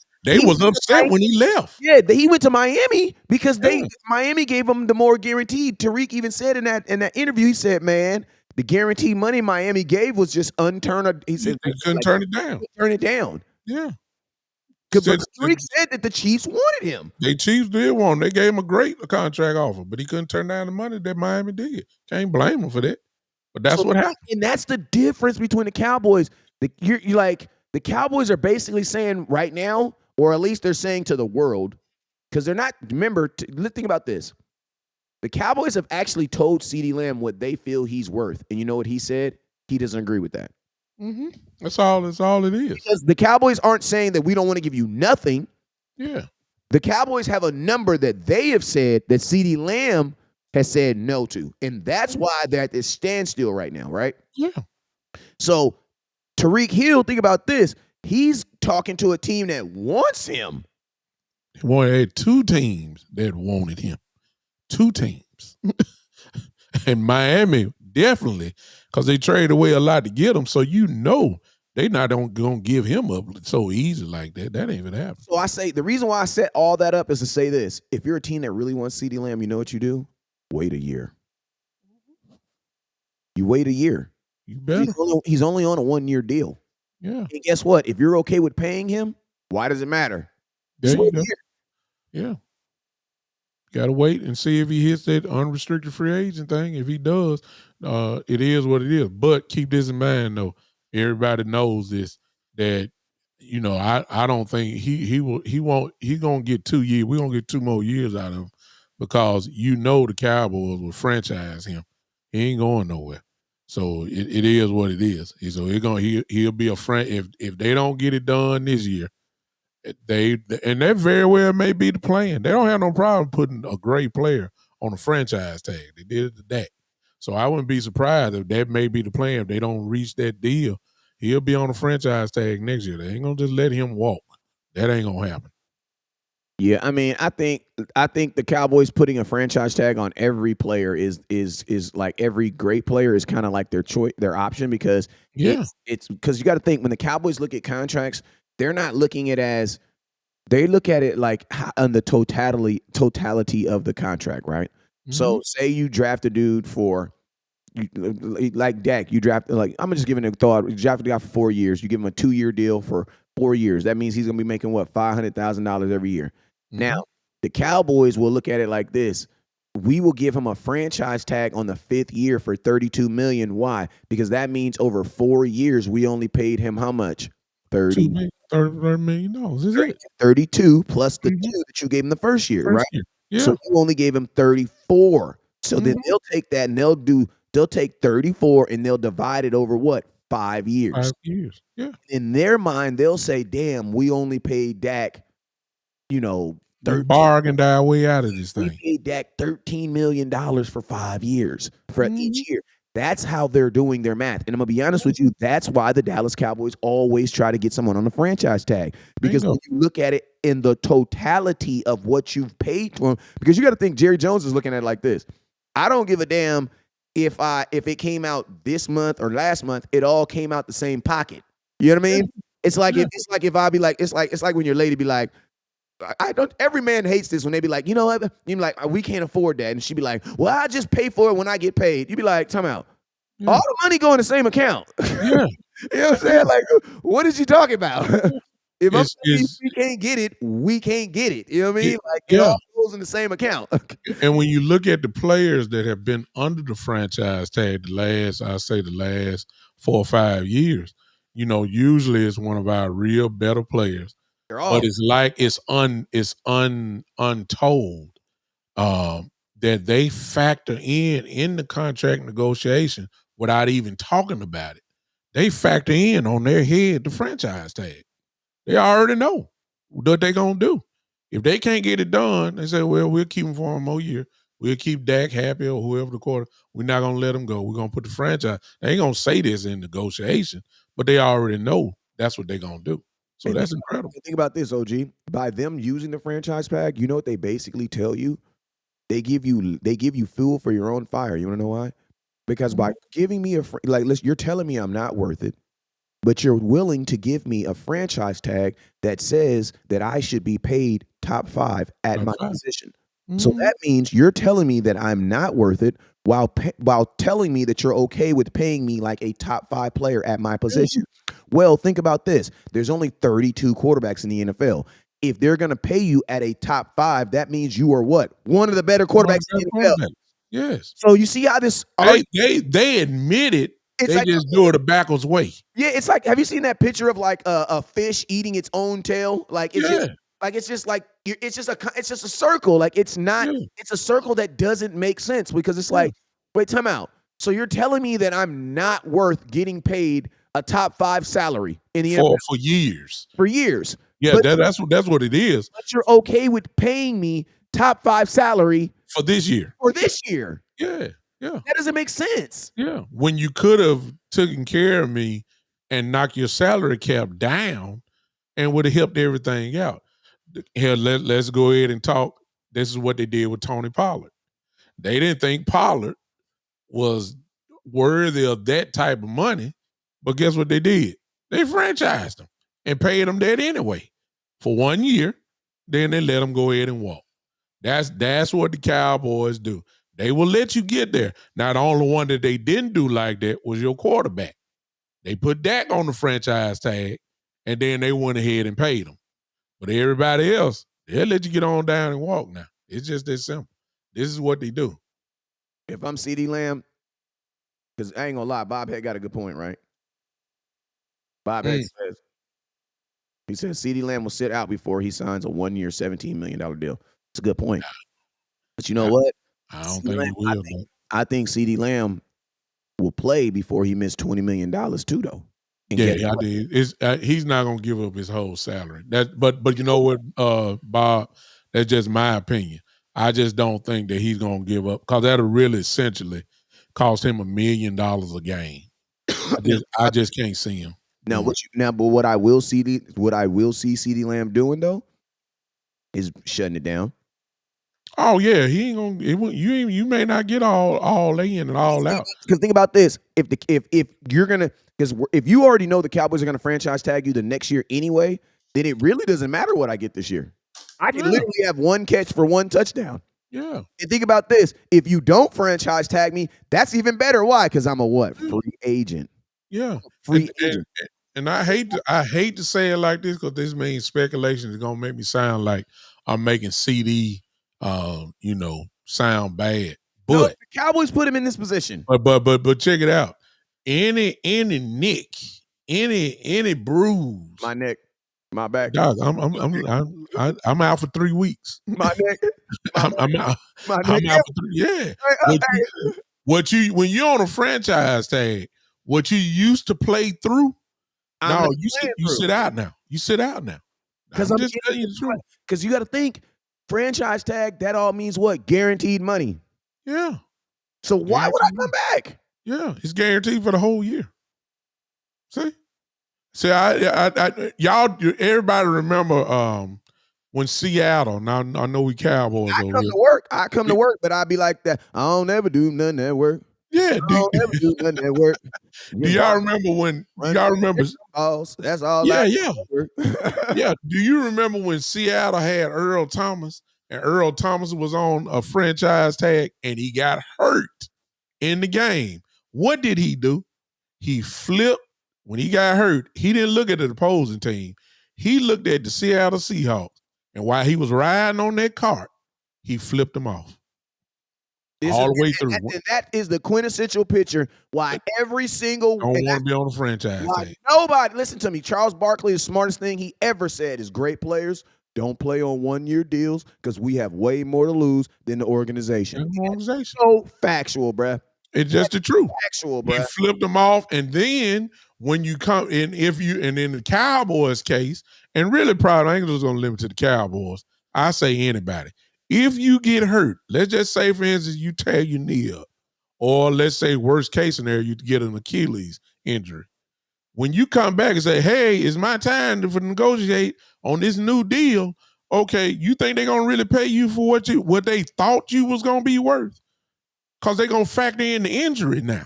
when he left. Yeah, he went to Miami because Miami gave him the more guaranteed. Tyreek even said in that interview, he said, "Man, the guaranteed money Miami gave was just unturned." He said they couldn't turn it down. Turn it down. Yeah. But Tyreek said that the Chiefs wanted him. The Chiefs did want him. They gave him a great contract offer, but he couldn't turn down the money that Miami did. Can't blame him for that. But that's what happened. And that's the difference between the Cowboys. The Cowboys are basically saying right now, or at least they're saying to the world, because they're not, remember, think about this. The Cowboys have actually told CeeDee Lamb what they feel he's worth. And you know what he said? He doesn't agree with that. Mm-hmm. That's all it is. Because the Cowboys aren't saying that we don't want to give you nothing. Yeah. The Cowboys have a number that they have said that CeeDee Lamb has said no to. And that's why they're at this standstill right now, right? Yeah. So Tyreek Hill, think about this. He's talking to a team that wants him. Had 2 teams that wanted him. 2 teams. And Miami, definitely, because they traded away a lot to get him. So they not going to give him up so easy like that. That ain't even happen. So I say, the reason why I set all that up is to say this. If you're a team that really wants CeeDee Lamb, you know what you do? Wait a year. You wait a year. You better. He's only on a 1-year deal. Yeah. And guess what? If you're okay with paying him, why does it matter? There you go. Yeah. Got to wait and see if he hits that unrestricted free agent thing. If he does, it is what it is. But keep this in mind, though. Everybody knows this, that, I don't think he gonna get 2 years. We're gonna get 2 more years out of him because the Cowboys will franchise him. He ain't going nowhere. So it is what it is. So he'll be a friend if they don't get it done this year. That very well may be the plan. They don't have no problem putting a great player on a franchise tag. They did it to Dak. So I wouldn't be surprised if that may be the plan. If they don't reach that deal, he'll be on a franchise tag next year. They ain't gonna just let him walk. That ain't gonna happen. Yeah, I mean, I think the Cowboys putting a franchise tag on every player is like every great player is kind of like their choice, their option, because it's because you got to think when the Cowboys look at contracts, they're not looking at they look at it like on the totality of the contract, right? Mm-hmm. So say you draft a dude like Dak, you draft I'm just giving a thought. You draft a guy for 4 years. You give him a 2-year deal for 4 years. That means he's gonna be making what, $500,000 every year. Mm-hmm. Now the Cowboys will look at it like this: we will give him a franchise tag on the 5th year for $32 million. Why? Because that means over 4 years we only paid him how much? $30 million. Is it 32 plus the 2 that you gave him the first year, right? Yeah. So you only gave him 34. So then they'll take that and they'll take 34 and they'll divide it over what? 5 years. 5 years. Yeah. In their mind, they'll say, "Damn, we only paid Dak, bargained our way out of this thing. We paid Dak $13 million for 5 years for each year." That's how they're doing their math. And I'm going to be honest with you, that's why the Dallas Cowboys always try to get someone on the franchise tag. Because when you look at it in the totality of what you've paid for him, because you got to think Jerry Jones is looking at it like this. I don't give a damn if it came out this month or last month, it all came out the same pocket. You know what I mean? It's like if I be like, it's like when your lady be like, I don't. Every man hates this when they be like, you know what? You be like, we can't afford that, and she be like, well, I just pay for it when I get paid. You be like, time out. Yeah. All the money go in the same account. Yeah. You know what I'm saying? Like, what is you talking about? If I'm saying It's we can't get it, we can't get it. You know what I mean? Like, it yeah. all goes in the same account. And when you look at the players that have been under the franchise tag the last 4 or 5 years, you know, usually it's one of our real better players. They're all. But it's like it's untold that they factor in the contract negotiation without even talking about it. They factor in on their head the franchise tag. They already know what they're going to do. If they can't get it done, they say, well, we'll keep him for one more year. We'll keep Dak happy or whoever the quarter. We're not going to let him go. We're going to put the franchise. They ain't going to say this in negotiation, but they already know that's what they're going to do. So And that's incredible. think about this, OG. By them using the franchise tag, you know what they basically tell you? They give you fuel for your own fire. You want to know why? Because by giving me listen, you're telling me I'm not worth it, but you're willing to give me a franchise tag that says that I should be paid top 5 at my position. So that means you're telling me that I'm not worth it while telling me that you're okay with paying me like a top 5 player at my position. Well, think about this. There's only 32 quarterbacks in the NFL. If they're going to pay you at a top 5, that means you are what? One of the better quarterbacks in the NFL. Yes. So you see how this they admit it. They like, just do it a backwards way. Yeah, it's like, have you seen that picture of like a fish eating its own tail? Like it's just it's just a circle. Like it's not. It's a circle that doesn't make sense because it's like, wait, time out. So you're telling me that I'm not worth getting paid a top 5 salary in the NFL for years. For years. Yeah, that's what it is. But you're okay with paying me top 5 salary for this year. For this year. Yeah. Yeah. That doesn't make sense. Yeah. When you could have taken care of me and knocked your salary cap down and would have helped everything out. Here, let's go ahead and talk. This is what they did with Tony Pollard. They didn't think Pollard was worthy of that type of money, but guess what they did? They franchised him and paid him that anyway for 1 year. Then they let him go ahead and walk. That's what the Cowboys do. They will let you get there. Now, the only one that they didn't do like that was your quarterback. They put Dak on the franchise tag, and then they went ahead and paid him. But everybody else, they'll let you get on down and walk now. It's just that simple. This is what they do. If I'm CeeDee Lamb, because I ain't going to lie, Bob had got a good point, right? Bob says, he says CeeDee Lamb will sit out before he signs a 1-year, $17 million deal. It's a good point. But you know what? I don't think he will. I think CeeDee Lamb will play before he missed $20 million too, though. Yeah, I did. He's not gonna give up his whole salary. But you know what, Bob? That's just my opinion. I just don't think that he's gonna give up because that'll really essentially cost him $1 million a game. I just can't see him. But what I will see CeeDee Lamb doing though is shutting it down. Oh yeah, he ain't gonna. You may not get all in and all out. Because think about this: if you're gonna, because if you already know the Cowboys are gonna franchise tag you the next year anyway, then it really doesn't matter what I get this year. I can literally have 1 catch for 1 touchdown. Yeah. And think about this: if you don't franchise tag me, that's even better. Why? Because I'm a what? Free agent. Yeah. Free agent. And I hate to say it like this because this means speculation is gonna make me sound like I'm making CD. Sound bad. But no, the Cowboys put him in this position. But check it out. Any nick, any bruise. My neck, my back. Dog, I'm out for 3 weeks. My neck. I'm out for 3. Yeah. When you're on a franchise tag, what you used to play through, you sit out now. You sit out now. Because I'm just telling you the truth. Because you got to think. Franchise tag, that all means what? Guaranteed money. Yeah. So why would I come back? Yeah, it's guaranteed for the whole year. See, y'all, everybody remember when Seattle. Now I know we Cowboys. I come to work, but I'd be like that. I don't ever do nothing at work. Yeah. I don't ever do nothing at work. Do y'all remember when? Do y'all remember? Balls. That's all. Yeah, I yeah. remember. Yeah. Do you remember when Seattle had Earl Thomas and Earl Thomas was on a franchise tag and he got hurt in the game? What did he do? He flipped when he got hurt. He didn't look at the opposing team. He looked at the Seattle Seahawks. And while he was riding on that cart, he flipped them off. All the way through. And that is the quintessential picture why every single don't want to be on the franchise tag. Nobody, listen to me. Charles Barkley, the smartest thing he ever said is great players don't play on 1-year deals because we have way more to lose than the organization. So factual, bruh. It's just the truth. Factual, bruh. He flipped them off, and then when you come in, and in the Cowboys case, and really probably I ain't just gonna limit to the Cowboys. I say anybody. If you get hurt, let's just say, for instance, you tear your knee up, or let's say worst case scenario, you get an Achilles injury. When you come back and say, hey, it's my time to negotiate on this new deal, okay, you think they're gonna really pay you for what they thought you was gonna be worth? Because they're gonna factor in the injury now.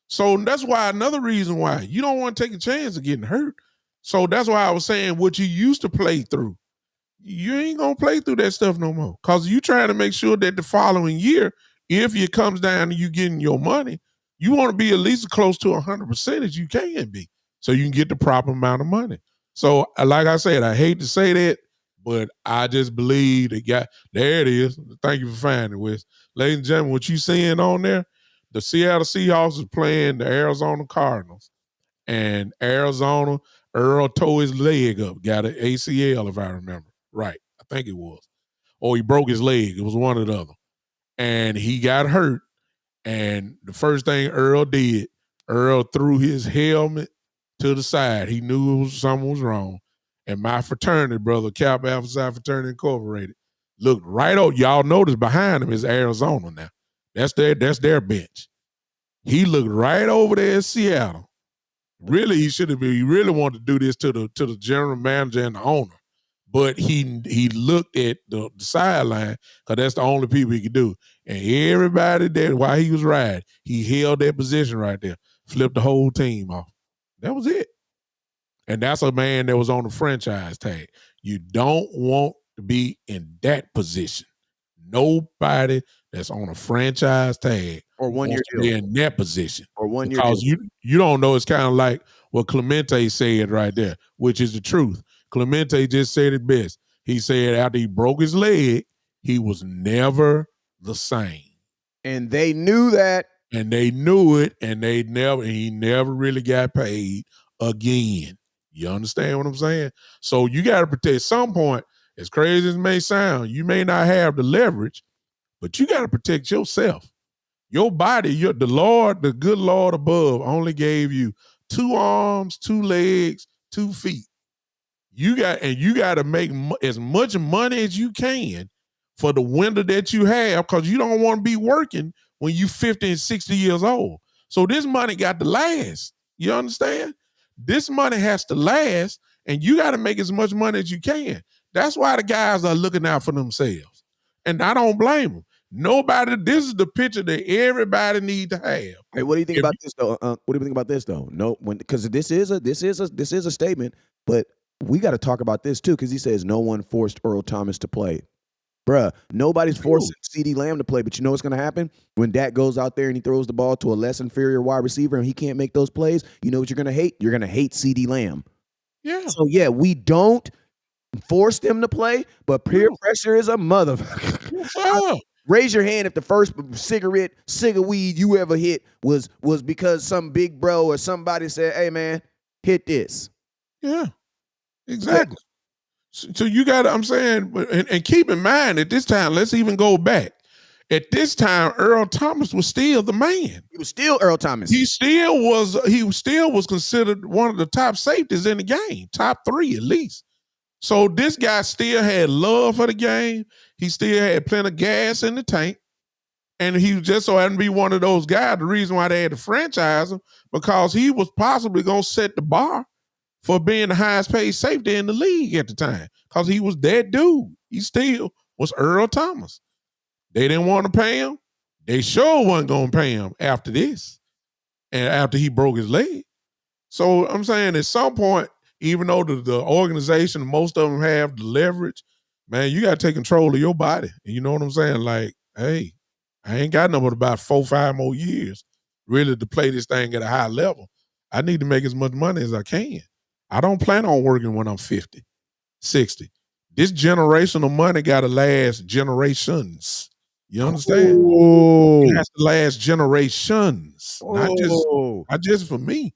So that's why another reason why you don't want to take a chance of getting hurt. So that's why I was saying what you used to play through, you ain't gonna play through that stuff no more. Because you trying to make sure that the following year, if it comes down to you getting your money, you want to be at least close to 100% as you can be, so you can get the proper amount of money. So, like I said, I hate to say that, but I just believe that there it is. Thank you for finding it, Wes. Ladies and gentlemen, what you seeing on there, the Seattle Seahawks is playing the Arizona Cardinals. And Arizona, Earl tore his leg up, got an ACL, if I remember. Right, I think it was. Or he broke his leg. It was one or the other. And he got hurt. And the first thing Earl did, Earl threw his helmet to the side. He knew something was wrong. And my fraternity, brother, Kappa Alpha Psi Fraternity Incorporated, looked right over. Y'all notice behind him is Arizona now. That's their bench. He looked right over there at Seattle. Really, he should have been. He really wanted to do this to the general manager and the owner. But he looked at the sideline because that's the only people he could do. And everybody there, while he was riding, he held that position right there, flipped the whole team off. That was it. And that's a man that was on the franchise tag. You don't want to be in that position. Nobody that's on a franchise tag or 1-year deal be in that position. Or 1-year because deal. you don't know. It's kind of like what Clemente said right there, which is the truth. Clemente just said it best. He said after he broke his leg, he was never the same. And they knew that. And they knew it, and he never really got paid again. You understand what I'm saying? So you got to protect. At some point, as crazy as it may sound, you may not have the leverage, but you got to protect yourself. Your body, the Lord, the good Lord above only gave you 2 arms, 2 legs, 2 feet. You got to make as much money as you can for the window that you have, because you don't want to be working when you 50 and 60 years old. So this money got to last. You understand? This money has to last, and you got to make as much money as you can. That's why the guys are looking out for themselves. And I don't blame them. This is the picture that everybody needs to have. Hey, what do you think about this though? What do you think about this though? No, because this is a statement, but we got to talk about this too, because he says no one forced Earl Thomas to play. Bruh, nobody's forcing CeeDee Lamb to play, but you know what's going to happen? When Dak goes out there and he throws the ball to a less inferior wide receiver and he can't make those plays, you know what you're going to hate? You're going to hate CeeDee Lamb. Yeah. So, yeah, we don't force them to play, but peer pressure is a motherfucker. Raise your hand if the first cig of weed you ever hit was because some big bro or somebody said, hey, man, hit this. Yeah, exactly. So you got, I'm saying, and keep in mind at this time, let's even go back. At this time, Earl Thomas was still the man. He was still Earl Thomas. He still was considered one of the top safeties in the game, top 3 at least. So this guy still had love for the game. He still had plenty of gas in the tank. And he just so happened to be one of those guys. The reason why they had to franchise him, because he was possibly going to set the bar for being the highest paid safety in the league at the time, because he was that dude. He still was Earl Thomas. They didn't want to pay him. They sure wasn't gonna pay him after this, and after he broke his leg. So I'm saying at some point, even though the organization, most of them have the leverage, man, you got to take control of your body. You know what I'm saying? Like, hey, I ain't got no but about 4-5 more years really to play this thing at a high level. I need to make as much money as I can. I don't plan on working when I'm 50, 60. This generational money got to last generations. You understand? Oh, It has to last generations, not just for me.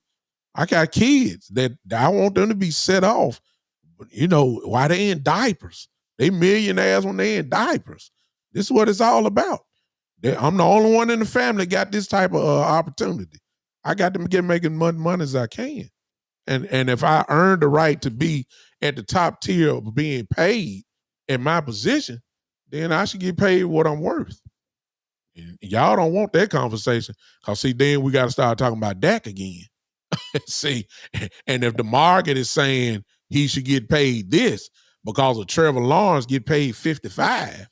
I got kids that I want them to be set off. You know, why they in diapers? They millionaires when they in diapers. This is what it's all about. I'm the only one in the family that got this type of opportunity. I got to get making much money as I can. And if I earn the right to be at the top tier of being paid in my position, then I should get paid what I'm worth. And y'all don't want that conversation because, see, then we got to start talking about Dak again. See, and if the market is saying he should get paid this because of Trevor Lawrence get paid 55,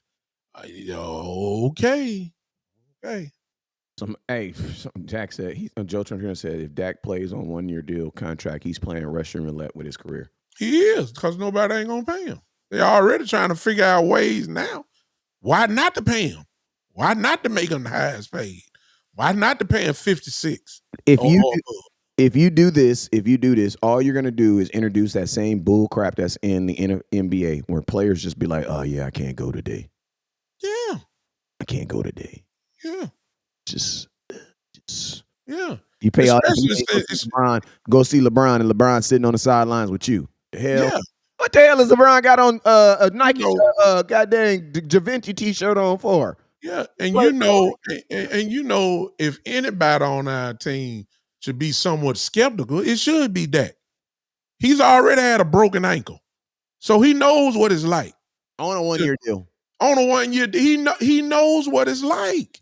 okay. Dak said, Joe Trent said, if Dak plays on 1-year deal contract, he's playing Russian roulette with his career. He is, because nobody ain't going to pay him. They're already trying to figure out ways now. Why not to pay him? Why not to make him the highest paid? Why not to pay him 56? If you do this, all you're gonna do is introduce that same bull crap that's in the NBA, where players just be like, "Oh yeah, I can't go today. Yeah, I can't go today." Yeah, just yeah. You pay all that. Go see LeBron, and LeBron sitting on the sidelines with you. The hell. Yeah. What the hell has LeBron got on a Nike goddamn Da Vinci t-shirt on for? Yeah, and you know, if anybody on our team should be somewhat skeptical, it should be Dak. He's already had a broken ankle, so he knows what it's like. On a 1-year deal. On a 1-year, he knows what it's like.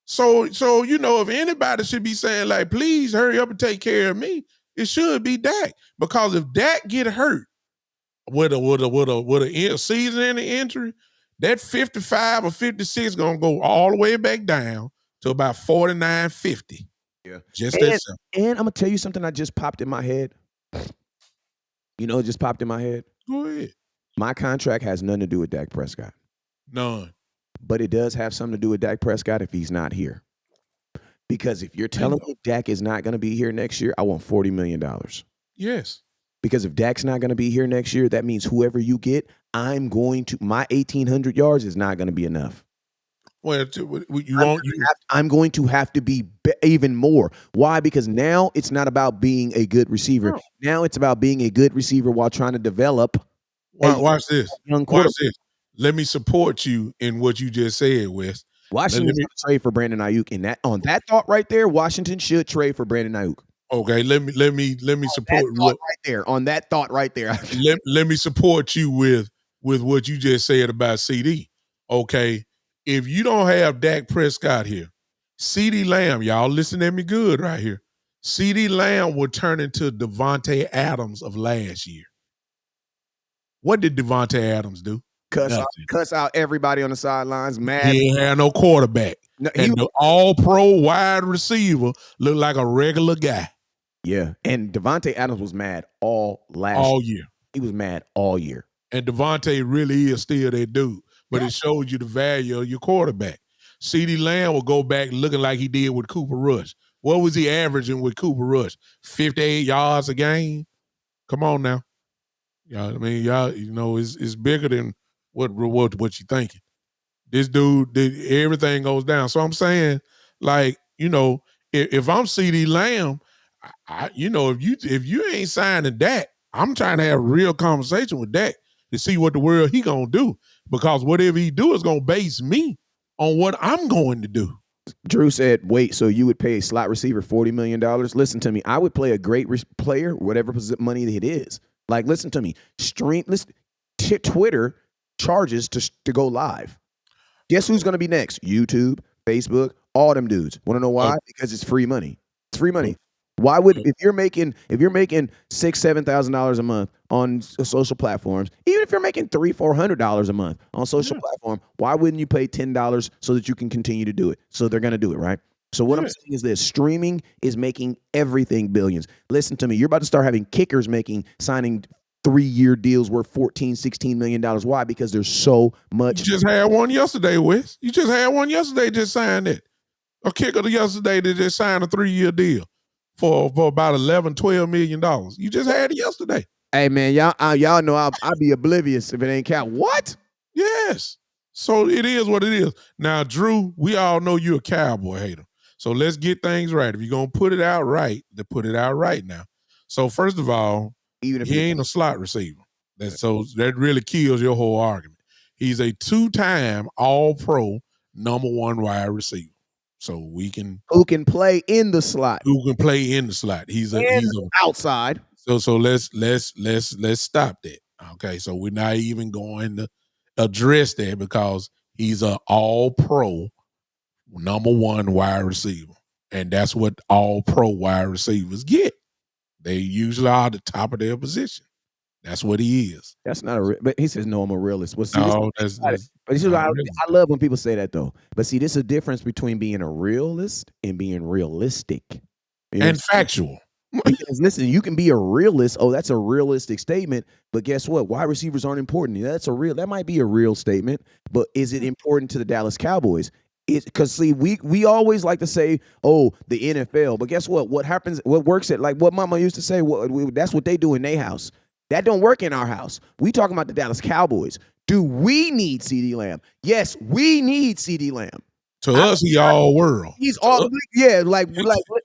So you know, if anybody should be saying like, please hurry up and take care of me, it should be Dak. Because if Dak get hurt with a season-ending injury, that 55 or 56 is gonna go all the way back down to about 49, 50. Yeah. Just that simple. And I'm gonna tell you something that just popped in my head. You know, it just popped in my head. Go ahead. My contract has nothing to do with Dak Prescott. None. But it does have something to do with Dak Prescott if he's not here. Because if you're telling me Dak is not going to be here next year, I want $40 million. Yes. Because if Dak's not going to be here next year, that means whoever you get, my 1,800 yards is not going to be enough. Well, I'm going to have to be even more. Why? Because now it's not about being a good receiver. No. Now it's about being a good receiver while trying to develop. Watch this. Watch this. Let me support you in what you just said, Wes. Washington should trade for Brandon Ayuk. On that thought right there, Washington should trade for Brandon Ayuk. Okay, let me support on that thought right there. let me support you with what you just said about CeeDee. Okay, if you don't have Dak Prescott here, CeeDee Lamb, y'all listen at me good right here. CeeDee Lamb would turn into Devontae Adams of last year. What did Devontae Adams do? Cuss out everybody on the sidelines. Mad. He ain't had no quarterback. No, the all-pro wide receiver looked like a regular guy. Yeah, and Devontae Adams was mad all year. He was mad all year. And Devontae really is still that dude. But it shows you the value of your quarterback. CeeDee Lamb will go back looking like he did with Cooper Rush. What was he averaging with Cooper Rush? 58 yards a game? Come on now. Y'all, I mean, y'all, you know, it's bigger than what you thinking. This dude, everything goes down. So I'm saying, like, you know, if I'm CeeDee Lamb, you know, if you ain't signing Dak, I'm trying to have a real conversation with Dak to see what the world he gonna do. Because whatever he do is gonna base me on what I'm going to do. Drew said, wait, so you would pay a slot receiver $40 million? Listen to me. I would play a great player, whatever money it is. Like, listen to me. Twitter charges to go live. Guess who's going to be next? YouTube, Facebook, all them dudes. Want to know why? Because it's free money. It's free money. Why would if you're making $6,000-7,000 a month on social platforms, even if you're making $300-400 a month on social platform, why wouldn't you pay $10 so that you can continue to do it? So they're going to do it, right? So what I'm saying is this: streaming is making everything billions. Listen to me. You're about to start having kickers signing 3-year deals worth $14-16 million. Why? Because there's so much. You just had one yesterday, Wes. You just had one yesterday. Just signed it. A kicker yesterday that just signed a 3-year deal for about $11-12 million. You just had it yesterday. Hey man, y'all know I'll be oblivious if it ain't count. What? Yes. So it is what it is. Now, Drew, we all know you're a Cowboy hater. So let's get things right. If you're gonna put it out right, then put it out right now. So first of all, even if he ain't a slot receiver. So that really kills your whole argument. He's a 2-time All-Pro #1 wide receiver. So who can play in the slot. Who can play in the slot. He's outside. So let's stop that. Okay. So we're not even going to address that because he's an All-Pro #1 wide receiver. And that's what All-Pro wide receivers get. They usually are the top of their position. That's what he is. That's not but he says no, I'm a realist. Well, see, No, I love when people say that though. But see, this is a difference between being a realist and being realistic. And factual. Because listen, you can be a realist. Oh, that's a realistic statement. But guess what? Wide receivers aren't important. That might be a real statement. But is it important to the Dallas Cowboys? Because see, we always like to say, oh, the NFL. But guess what? What happens? What works at like what Mama used to say? That's what they do in their house. That don't work in our house. We talking about the Dallas Cowboys. Do we need CeeDee Lamb? Yes, we need CeeDee Lamb. To us, he all world. He's all like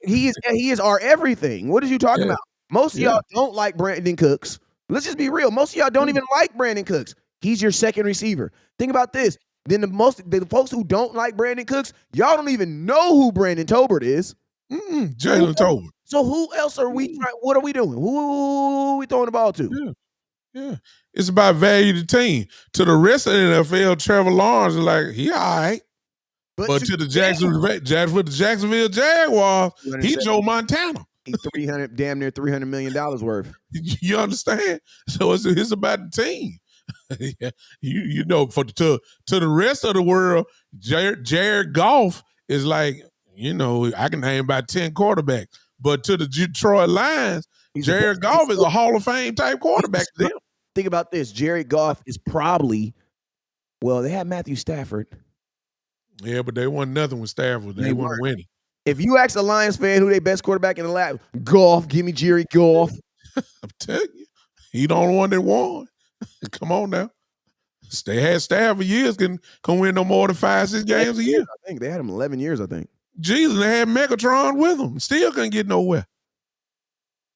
he is our everything. What are you talking about? Most of y'all don't like Brandon Cooks. Let's just be real. Most of y'all don't even like Brandon Cooks. He's your second receiver. Think about this. Then the folks who don't like Brandon Cooks, y'all don't even know who Brandon Tolbert is. Jalen Tolbert. So who else are we trying? What are we doing? Who are we throwing the ball to? Yeah. It's about value to the team. To the rest of the NFL, Trevor Lawrence is like, he all right. But to the Jacksonville Jaguars, he Joe Montana. He's damn near $300 million worth. You understand? So it's about the team. You know, to the rest of the world, Jared Goff is like, you know, I can name about 10 quarterbacks. But to the Detroit Lions, Jared Goff is a Hall of Fame type quarterback to them. Think about this. Jared Goff is probably, well, they had Matthew Stafford. Yeah, but they won nothing with Stafford. They weren't winning. If you ask a Lions fan who their best quarterback in the lab, Goff, give me Jared Goff. I'm telling you, he the only one that won. Come on now. They had Stafford years, can win no more than 5-6 games a year. I think they had him 11 years, I think. Jesus, they had Megatron with them. Still couldn't get nowhere.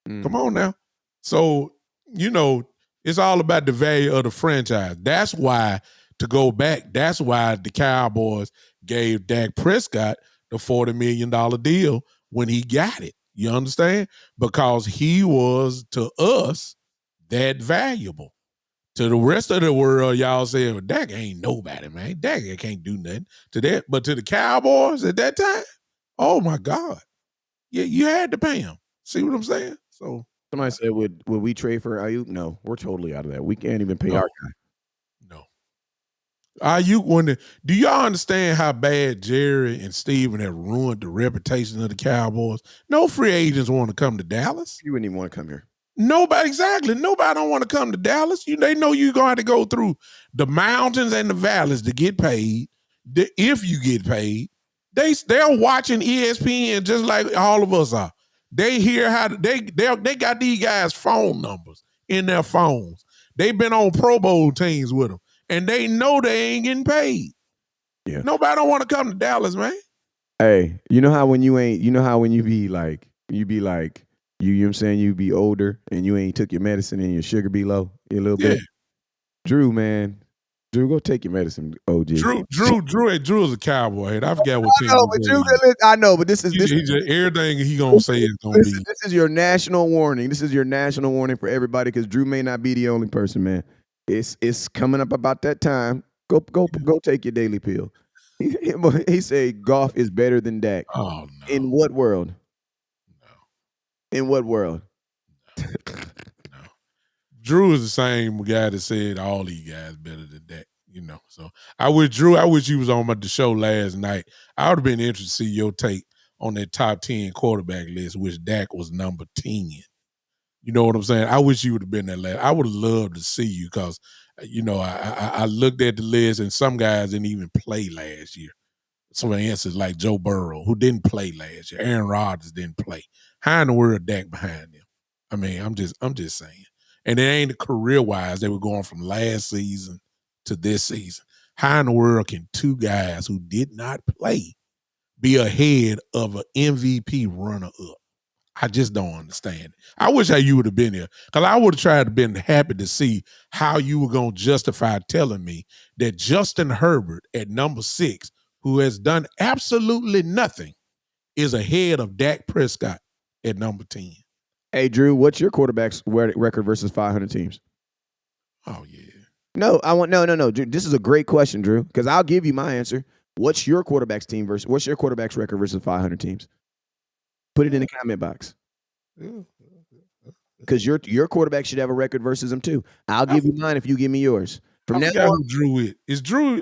Come on now. So, you know, it's all about the value of the franchise. That's why, to go back, that's why the Cowboys gave Dak Prescott the $40 million deal when he got it. You understand? Because he was, to us, that valuable. To the rest of the world, y'all say, well, Dak ain't nobody, man. Dak can't do nothing to that. But to the Cowboys at that time, oh my God. Yeah, you had to pay him. See what I'm saying? So somebody said, would we trade for Ayuk? No, we're totally out of that. We can't even pay our guy. No. Ayuk, do y'all understand how bad Jerry and Steven have ruined the reputation of the Cowboys? No free agents want to come to Dallas. You wouldn't even want to come here. Nobody, exactly. Nobody don't want to come to Dallas. They know you're going to have to go through the mountains and the valleys to get paid. If you get paid, they're watching ESPN just like all of us are. They hear how they got these guys' phone numbers in their phones. They've been on Pro Bowl teams with them, and they know they ain't getting paid. Yeah. Nobody don't want to come to Dallas, man. Hey, you know how when you be like, you know what I'm saying, you be older and you ain't took your medicine and your sugar be low a little bit. Drew, man. Drew, go take your medicine, OG. Drew is a Cowboy. I forgot what team. I know, but this is everything he gonna say is gonna be. This is your national warning. This is your national warning for everybody because Drew may not be the only person, man. It's coming up about that time. Go take your daily pill. He said Goff is better than Dak. Oh no! In what world? In what world? No. Drew is the same guy that said all these guys better than Dak. So I wish you was on the show last night. I would have been interested to see your take on that top 10 quarterback list, which Dak was number 10. You know what I'm saying? I wish you would have been there last. I would have loved to see you because, I looked at the list and some guys didn't even play last year. Some answers like Joe Burrow, who didn't play last year. Aaron Rodgers didn't play. How in the world Dak behind them? I mean, I'm just saying. And it ain't career-wise. They were going from last season to this season. How in the world can two guys who did not play be ahead of an MVP runner-up? I just don't understand it. I wish you would have been here because I would have tried to been happy to see how you were going to justify telling me that Justin Herbert at number 6, who has done absolutely nothing, is ahead of Dak Prescott at number 10. Hey, Drew, what's your quarterback's record versus 500 teams? Oh, yeah. No. Drew, this is a great question, Drew, because I'll give you my answer. What's your quarterback's record versus 500 teams? Put it in the comment box. Because your quarterback should have a record versus them too. I'll give you mine if you give me yours. From now on, who Drew with? Is Drew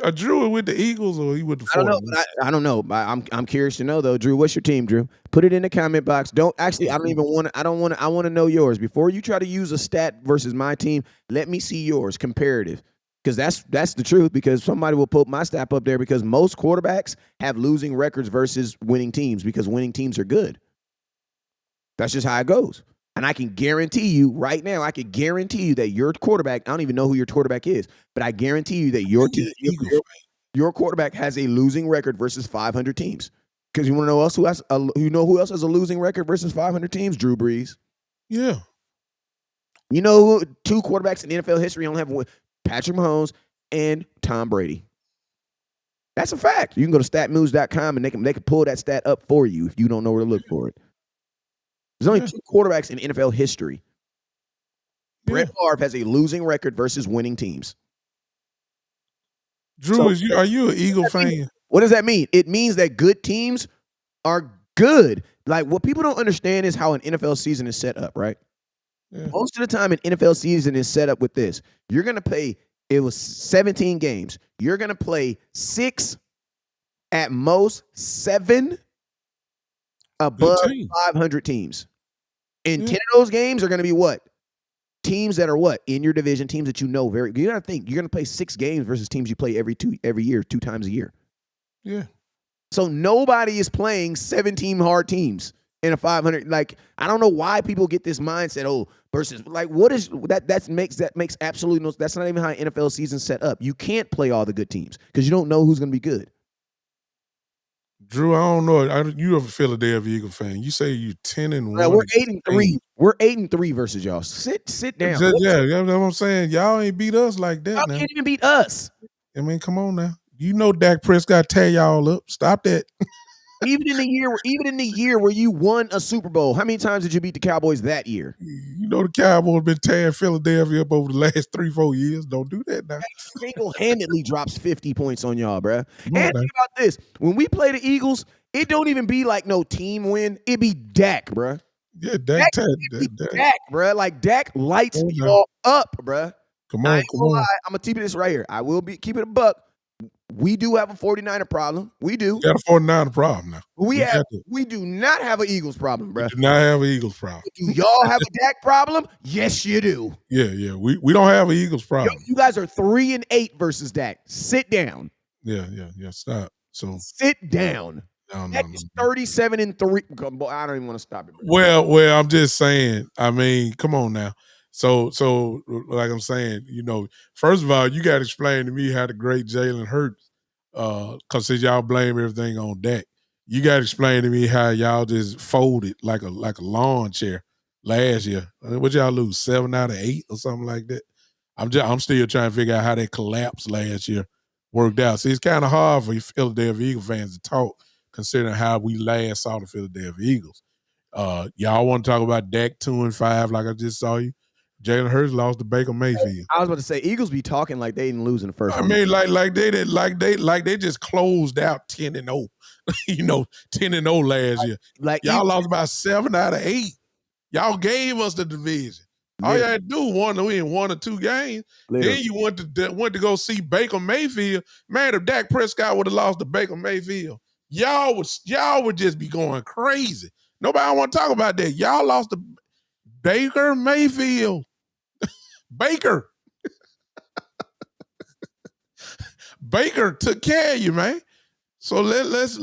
with the Eagles or he with the 49ers? I don't know. I'm curious to know though, Drew. What's your team, Drew? Put it in the comment box. I want to know yours before you try to use a stat versus my team. Let me see yours comparative. Because that's the truth. Because somebody will put my stat up there because most quarterbacks have losing records versus winning teams because winning teams are good. That's just how it goes. And I can guarantee you right now, that your quarterback, I don't even know who your quarterback is, but I guarantee you that your quarterback has a losing record versus 500 teams. Because you want to know who else has a losing record versus 500 teams? Drew Brees. Yeah. You know who 2 quarterbacks in NFL history only have one? Patrick Mahomes and Tom Brady. That's a fact. You can go to statmoves.com and they can pull that stat up for you if you don't know where to look for it. There's only 2 quarterbacks in NFL history. Brett Favre has a losing record versus winning teams. Drew, are you an Eagle fan? What does that mean? It means that good teams are good. Like, what people don't understand is how an NFL season is set up, right? Yeah. Most of the time, an NFL season is set up with this. You're going to play, it was 17 games. You're going to play 6, at most 7 above 500 teams. And 10 of those games are going to be what? Teams that are what? In your division, teams that you know very. You got to think, you're going to play 6 games versus teams you play every year, 2 times a year. Yeah. So nobody is playing 17 hard teams in a 500. Like, I don't know why people get this mindset, versus, like, what is that makes absolutely no, that's not even how an NFL season's set up. You can't play all the good teams because you don't know who's going to be good. Drew, I don't know. You're a Philadelphia Eagle fan. You say you 10-1. We're 8-3. We're 8-3 versus y'all. Sit down. Yeah, that's what I'm saying. Y'all ain't beat us like that. Y'all now. Can't even beat us. I mean, come on now. You know Dak Prescott tear y'all up. Stop that. Even in the year where you won a Super Bowl, how many times did you beat the Cowboys that year? You know the Cowboys been tearing Philadelphia up over the last 3-4 years. Don't do that now. Single-handedly drops 50 points on y'all, bruh. And think about this. When we play the Eagles, it don't even be like no team win. It be Dak, bruh. Yeah, Dak, bruh. Like, Dak lights y'all up, bruh. Come on. I'm going to keep this right here. I will keep it a buck. We do have a 49er problem. We do. You got a 49er problem now. We do not have an Eagles problem, bro. We do not have an Eagles problem. Do y'all have a Dak problem? Yes, you do. Yeah. We don't have an Eagles problem. You guys are 3-8 versus Dak. Sit down. Yeah. Stop. So sit down. Dak is 37-3. I don't even want to stop it. Bro. Well, I'm just saying. I mean, come on now. So like I'm saying, first of all, you got to explain to me how the great Jalen Hurts, because since y'all blame everything on Dak, you got to explain to me how y'all just folded like a lawn chair last year. What y'all lose, 7 out of 8 or something like that? I'm still trying to figure out how that collapse last year worked out. See, it's kind of hard for you Philadelphia Eagle fans to talk, considering how we last saw the Philadelphia Eagles. Y'all want to talk about Dak 2-5 like I just saw you? Jalen Hurts lost to Baker Mayfield. I was about to say Eagles be talking like they didn't lose in the first. I mean, like they just closed out 10-0. 10-0 last year. Like y'all lost about 7 out of 8. Y'all gave us the division. All you had to do was want to win 1 or 2 games. Then you went to go see Baker Mayfield. Man, if Dak Prescott would have lost to Baker Mayfield, y'all would just be going crazy. Nobody want to talk about that. Y'all lost to Baker Mayfield. Baker. Baker took care of you, man. So let's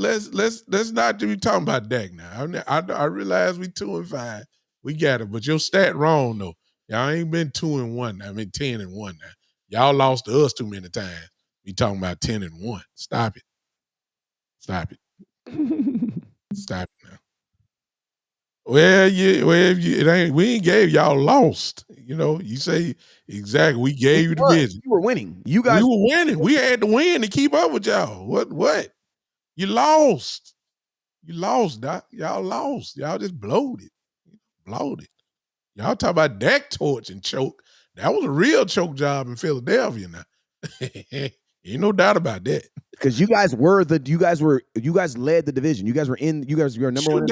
not be talking about Dak now. I realize we 2-5. We got it, but your stat wrong though. Y'all ain't been 2-1. I mean 10-1 now. Y'all lost to us too many times. We talking about 10-1. Stop it. Stop it. Stop it now. Well, we ain't gave y'all lost. You know, you say exactly. We gave you the division. You were winning. You guys we were winning. We had to win to keep up with y'all. What? You lost. You lost, Doc. Y'all lost. Y'all just blowed it. Blowed it. Y'all talk about Dak torch and choke. That was a real choke job in Philadelphia now. Ain't no doubt about that. Because you guys led the division. You guys were number one.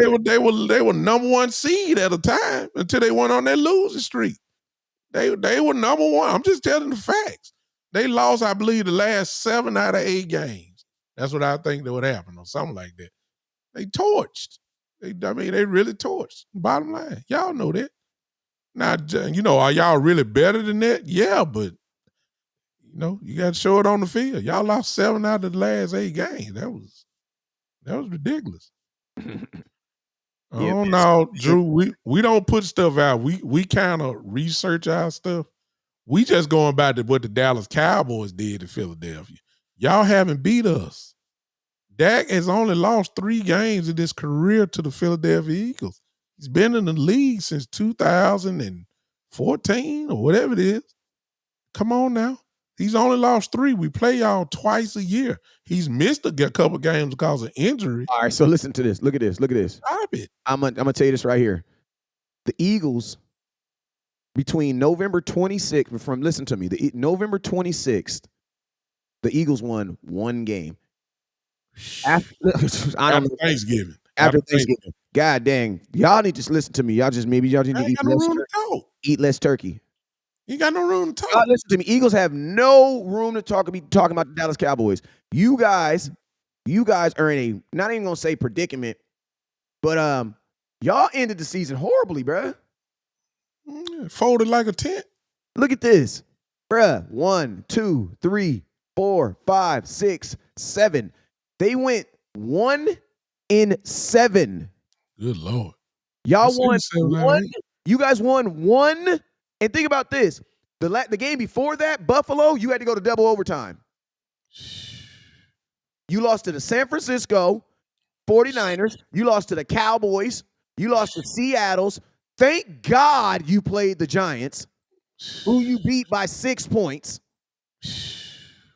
They were number one seed at a time until they went on their losing streak. They were number one. I'm just telling the facts. They lost, I believe, the last 7 out of 8 games. That's what I think that would happen or something like that. They torched. They really torched. Bottom line, y'all know that. Now, are y'all really better than that? Yeah, but you got to show it on the field. Y'all lost 7 out of the last 8 games. That was ridiculous. Oh no, Drew. We don't put stuff out. We kind of research our stuff. We just going back to what the Dallas Cowboys did in Philadelphia. Y'all haven't beat us. Dak has only lost 3 games in his career to the Philadelphia Eagles. He's been in the league since 2014 or whatever it is. Come on now. He's only lost 3. We play y'all twice a year. He's missed a couple games because of injury. All right, so listen to this. Look at this. Stop it. I'm gonna tell you this right here. The Eagles, between November 26th, listen to me. November 26th, the Eagles won 1 game. After Thanksgiving. After Thanksgiving. God dang. Y'all need to listen to me. Y'all just need to eat less turkey. You got no room to talk. Y'all listen to me. Eagles have no room to be talking about the Dallas Cowboys. You guys are in a, not even gonna say predicament, but y'all ended the season horribly, bruh. Folded like a tent. Look at this. Bruh. 1, 2, 3, 4, 5, 6, 7. They went 1-7. Good Lord. Y'all won 1. You guys won 1. And think about this. The game before that, Buffalo, you had to go to double overtime. You lost to the San Francisco 49ers. You lost to the Cowboys. You lost to Seattle's. Thank God you played the Giants, who you beat by 6 points.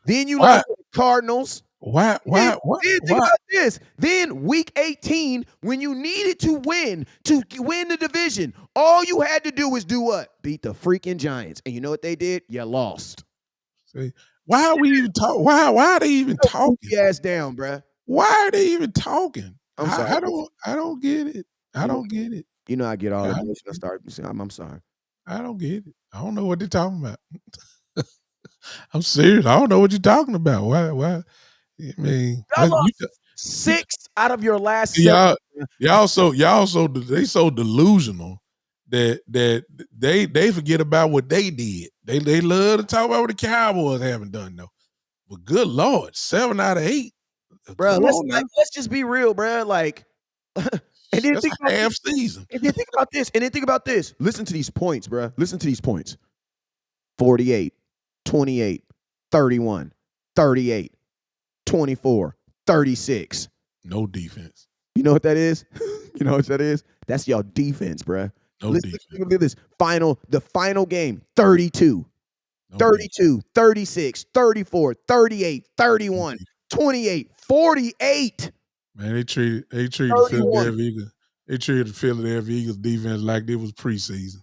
Then you lost to the Cardinals. Why? Think about this. Then week 18, when you needed to win the division, all you had to do was do what? Beat the freaking Giants. And you know what they did? You lost. See, why are we even talking? Why are they even talking? Put your ass down, bruh. Why are they even talking? I'm sorry. I don't get it. I don't get it. You know I get all the emotion. I start. I'm sorry. I don't get it. I don't know what they're talking about. I'm serious. I don't know what you're talking about. Why? I mean, y'all lost 6 out of your last 7. Y'all so delusional that they forget about what they did. They love to talk about what the Cowboys haven't done though. But good Lord, 7 out of 8, bro. Let's just be real, bro. Like, and then that's think about half season. And then think about this. And then think about this. Listen to these points, bro. Listen to these points. 48, 28, 31, 38. 24, 36. No defense. You know what that is? You know what that is? That's y'all defense, bruh. No defense. Look at this. The final game, 32, 32, 36, 34, 38, 31, 28, 48. Man, they treated the Philadelphia Eagles. They treated the Philadelphia Eagles defense like it was preseason.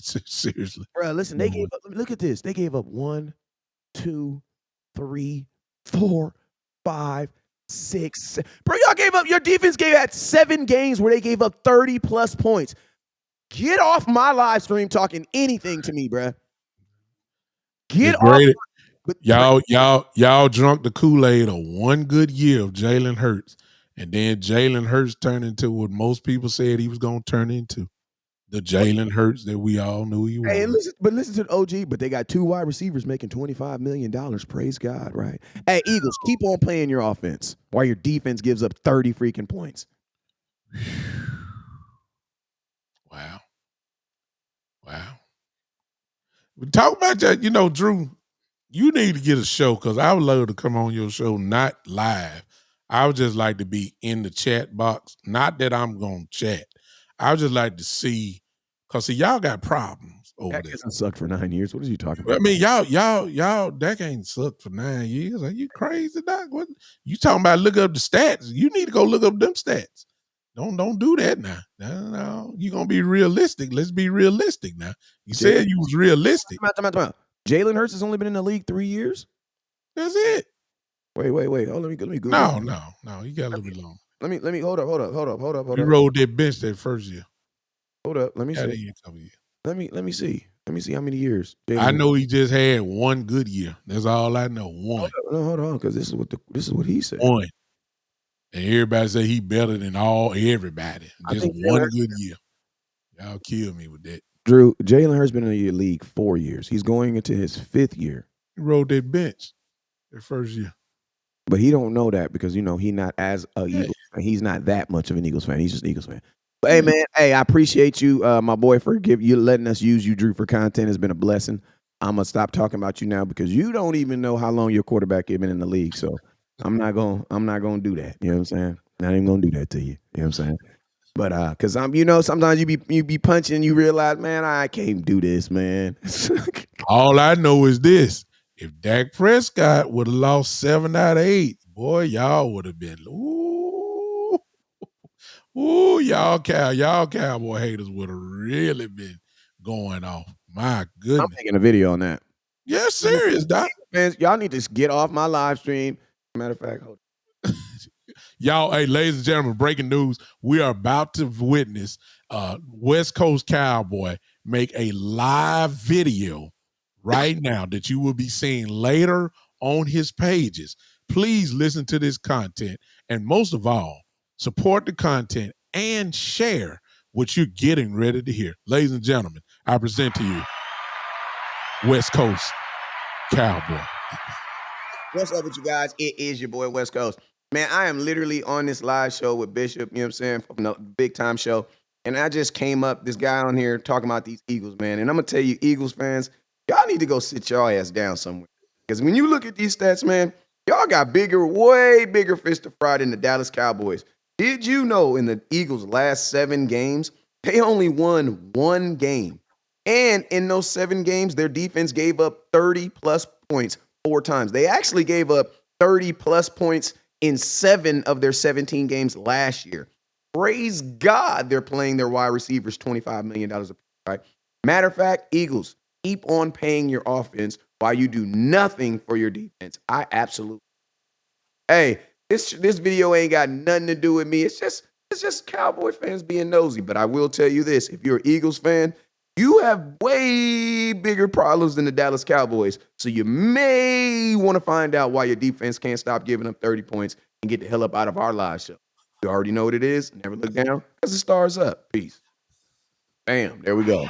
Seriously. Bro, listen, they gave up. Look at this. They gave up 1, 2, 3, 4, 5, 6. Bro, y'all gave up. Your defense had 7 games where they gave up 30 plus points. Get off my live stream talking anything to me, bruh. Get It's off. great. But Y'all drunk the Kool-Aid of one good year of Jalen Hurts, and then Jalen Hurts turned into what most people said he was going to turn into, the Jalen Hurts that we all knew he was. Hey, listen to the OG, but they got 2 wide receivers making $25 million. Praise God, right? Hey, Eagles, keep on playing your offense while your defense gives up 30 freaking points. Wow. Talk about that, Drew. You need to get a show because I would love to come on your show, not live. I would just like to be in the chat box. Not that I'm going to chat. I would just like to see, because y'all got problems over That there. hasn't sucked for 9 years. What are you talking I about? mean, y'all, Dak ain't sucked for 9 years. Are you crazy, Doc? What you talking about? Look up the stats. You need to go look up them stats. Don't do that now. No, you're gonna be realistic. Let's be realistic now. You said you was realistic. Time out. Jalen Hurts has only been in the league 3 years. That's it. Wait. Hold on, let me Google. No. You got a little bit long. Let me hold up. You rode that bench that first year. Hold up. Let me Got see. in a couple years. Let me see. Let me see how many years. I know he just had one good year. That's all I know. One. Hold on, because this is what he said. One. And everybody say he better than everybody. Just one good year. Y'all kill me with that. Drew, Jalen Hurts been in the league 4 years. He's going into his 5th year. He rode that bench that first year. But he don't know that because, he not as a Eagles fan. He's not that much of an Eagles fan. He's just an Eagles fan. But hey, man, I appreciate you, my boy, for you letting us use you, Drew, for content. It's been a blessing. I'm going to stop talking about you now because you don't even know how long your quarterback has been in the league. So I'm not going to do that. You know what I'm saying? Not even going to do that to you. You know what I'm saying? But because sometimes you be punching and you realize, man, I can't do this, man. All I know is this. If Dak Prescott would have lost 7 out of 8, boy, y'all would have been, y'all Cowboy haters would have really been going off. My goodness. I'm making a video on that. Yeah, serious, Doc. Man, y'all need to get off my live stream. Matter of fact, hold on. Y'all, hey, ladies and gentlemen, breaking news. We are about to witness West Coast Cowboy make a live video right now that you will be seeing later on his pages. Please listen to this content. And most of all, support the content and share what you're getting ready to hear. Ladies and gentlemen, I present to you West Coast Cowboy. What's up with you guys? It is your boy West Coast. Man, I am literally on this live show with Bishop, you know what I'm saying, from the big time show. And I just came up, this guy on here talking about these Eagles, man. And I'm going to tell you, Eagles fans, y'all need to go sit y'all ass down somewhere. Because when you look at these stats, man, y'all got way bigger fish to fry than the Dallas Cowboys. Did you know in the Eagles' last 7 games, they only won 1 game? And in those 7 games, their defense gave up 30-plus points 4 times. They actually gave up 30-plus points in 7 of their 17 games last year. Praise God, they're playing their wide receivers $25 million a piece, right? Matter of fact, Eagles, keep on paying your offense while you do nothing for your defense. I absolutely. Hey, this video ain't got nothing to do with me. It's just Cowboy fans being nosy. But I will tell you this: if you're an Eagles fan, you have way bigger problems than the Dallas Cowboys. So you may want to find out why your defense can't stop giving up 30 points and get the hell up out of our live show. You already know what it is. Never look down because the star's up. Peace. Bam. There we go.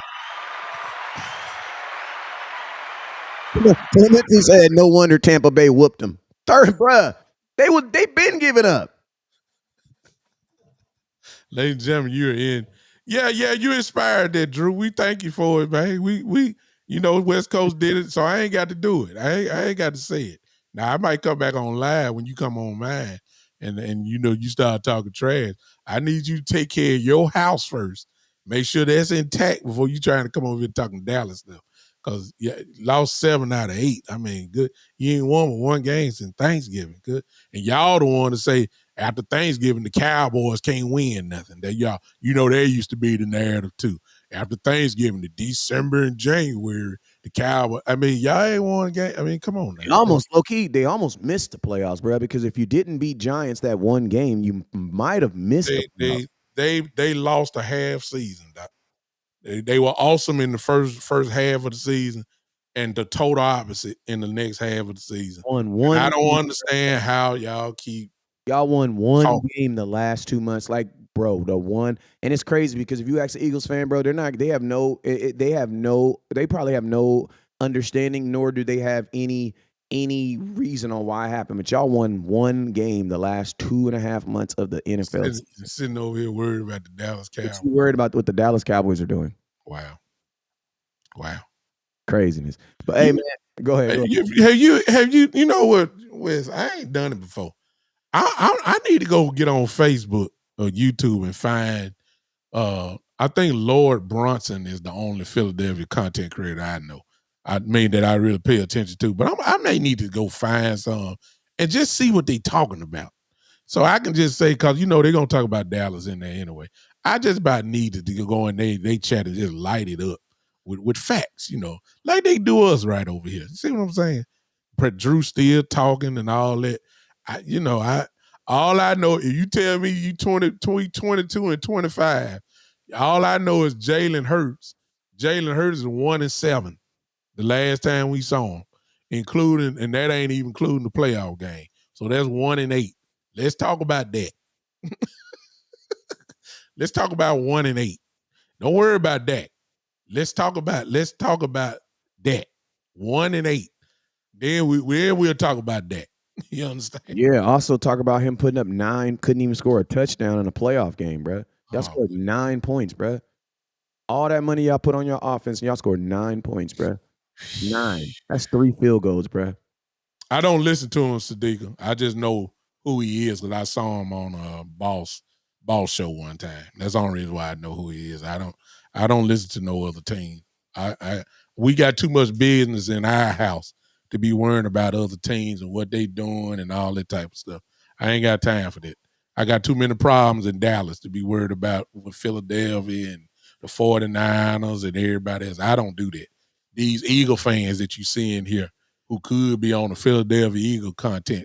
He said, no wonder Tampa Bay whooped them. Bruh, they been giving up. Ladies and gentlemen, you're in. Yeah, you inspired that, Drew. We thank you for it, man. We West Coast did it, so I ain't got to do it. I ain't got to say it. Now, I might come back on live when you come on mine and you start talking trash. I need you to take care of your house first. Make sure that's intact before you trying to come over here talking Dallas stuff. Because lost 7 out of 8. I mean, good. You ain't won with 1 game since Thanksgiving. Good. And y'all the one to say after Thanksgiving, the Cowboys can't win nothing. That y'all, there used to be the narrative too. After Thanksgiving, the December and January, the Cowboys. I mean, y'all ain't won a game. I mean, come on now. They almost missed the playoffs, bro. Because if you didn't beat Giants that 1 game, you might have missed they lost a half season, Doc. They were awesome in the first half of the season, and the total opposite in the next half of the season. Won And one. I don't understand how y'all keep. Y'all won one talking. game the last 2 months. Like, bro, the one, and it's crazy because if you ask an Eagles fan, bro, they're not. They have no. They have no. They probably have no understanding, nor do they have any reason on why it happened. But y'all won one game the last 2.5 months of the NFL. Sitting over here worried about the Dallas But Cowboys. you worried about what the Dallas Cowboys are doing? Wow. Craziness. But hey, man, go ahead. Have you? You know what, Wes? I ain't done it before. I need to go get on Facebook or YouTube and find. I think Lord Bronson is the only Philadelphia content creator I know. I mean that I really pay attention to, but I may need to go find some and just see what they talking about. So I can just say, because they're gonna talk about Dallas in there anyway. I just about needed to go in they chat and just light it up with facts, like they do us right over here. See what I'm saying? But Drew still talking and all that. All I know, if you tell me you 22 and 25, all I know is Jalen Hurts. Jalen Hurts is 1-7 the last time we saw him, and that ain't even including the playoff game. So that's 1-8. Let's talk about that. Let's talk about 1-8. Don't worry about that. Let's talk about that. 1-8. Then we'll talk about that. You understand? Yeah. Also talk about him putting up 9, couldn't even score a touchdown in a playoff game, bro. Y'all scored 9 points, bro. All that money y'all put on your offense, and y'all scored 9 points, bro. 9. That's 3 field goals, bro. I don't listen to him, Sadiqa. I just know who he is because I saw him on a Boss show one time. That's the only reason why I know who he is. I don't listen to no other team. We got too much business in our house to be worrying about other teams and what they doing and all that type of stuff. I ain't got time for that. I got too many problems in Dallas to be worried about with Philadelphia and the 49ers and everybody else. I don't do that. These Eagle fans that you see in here who could be on the Philadelphia Eagle content,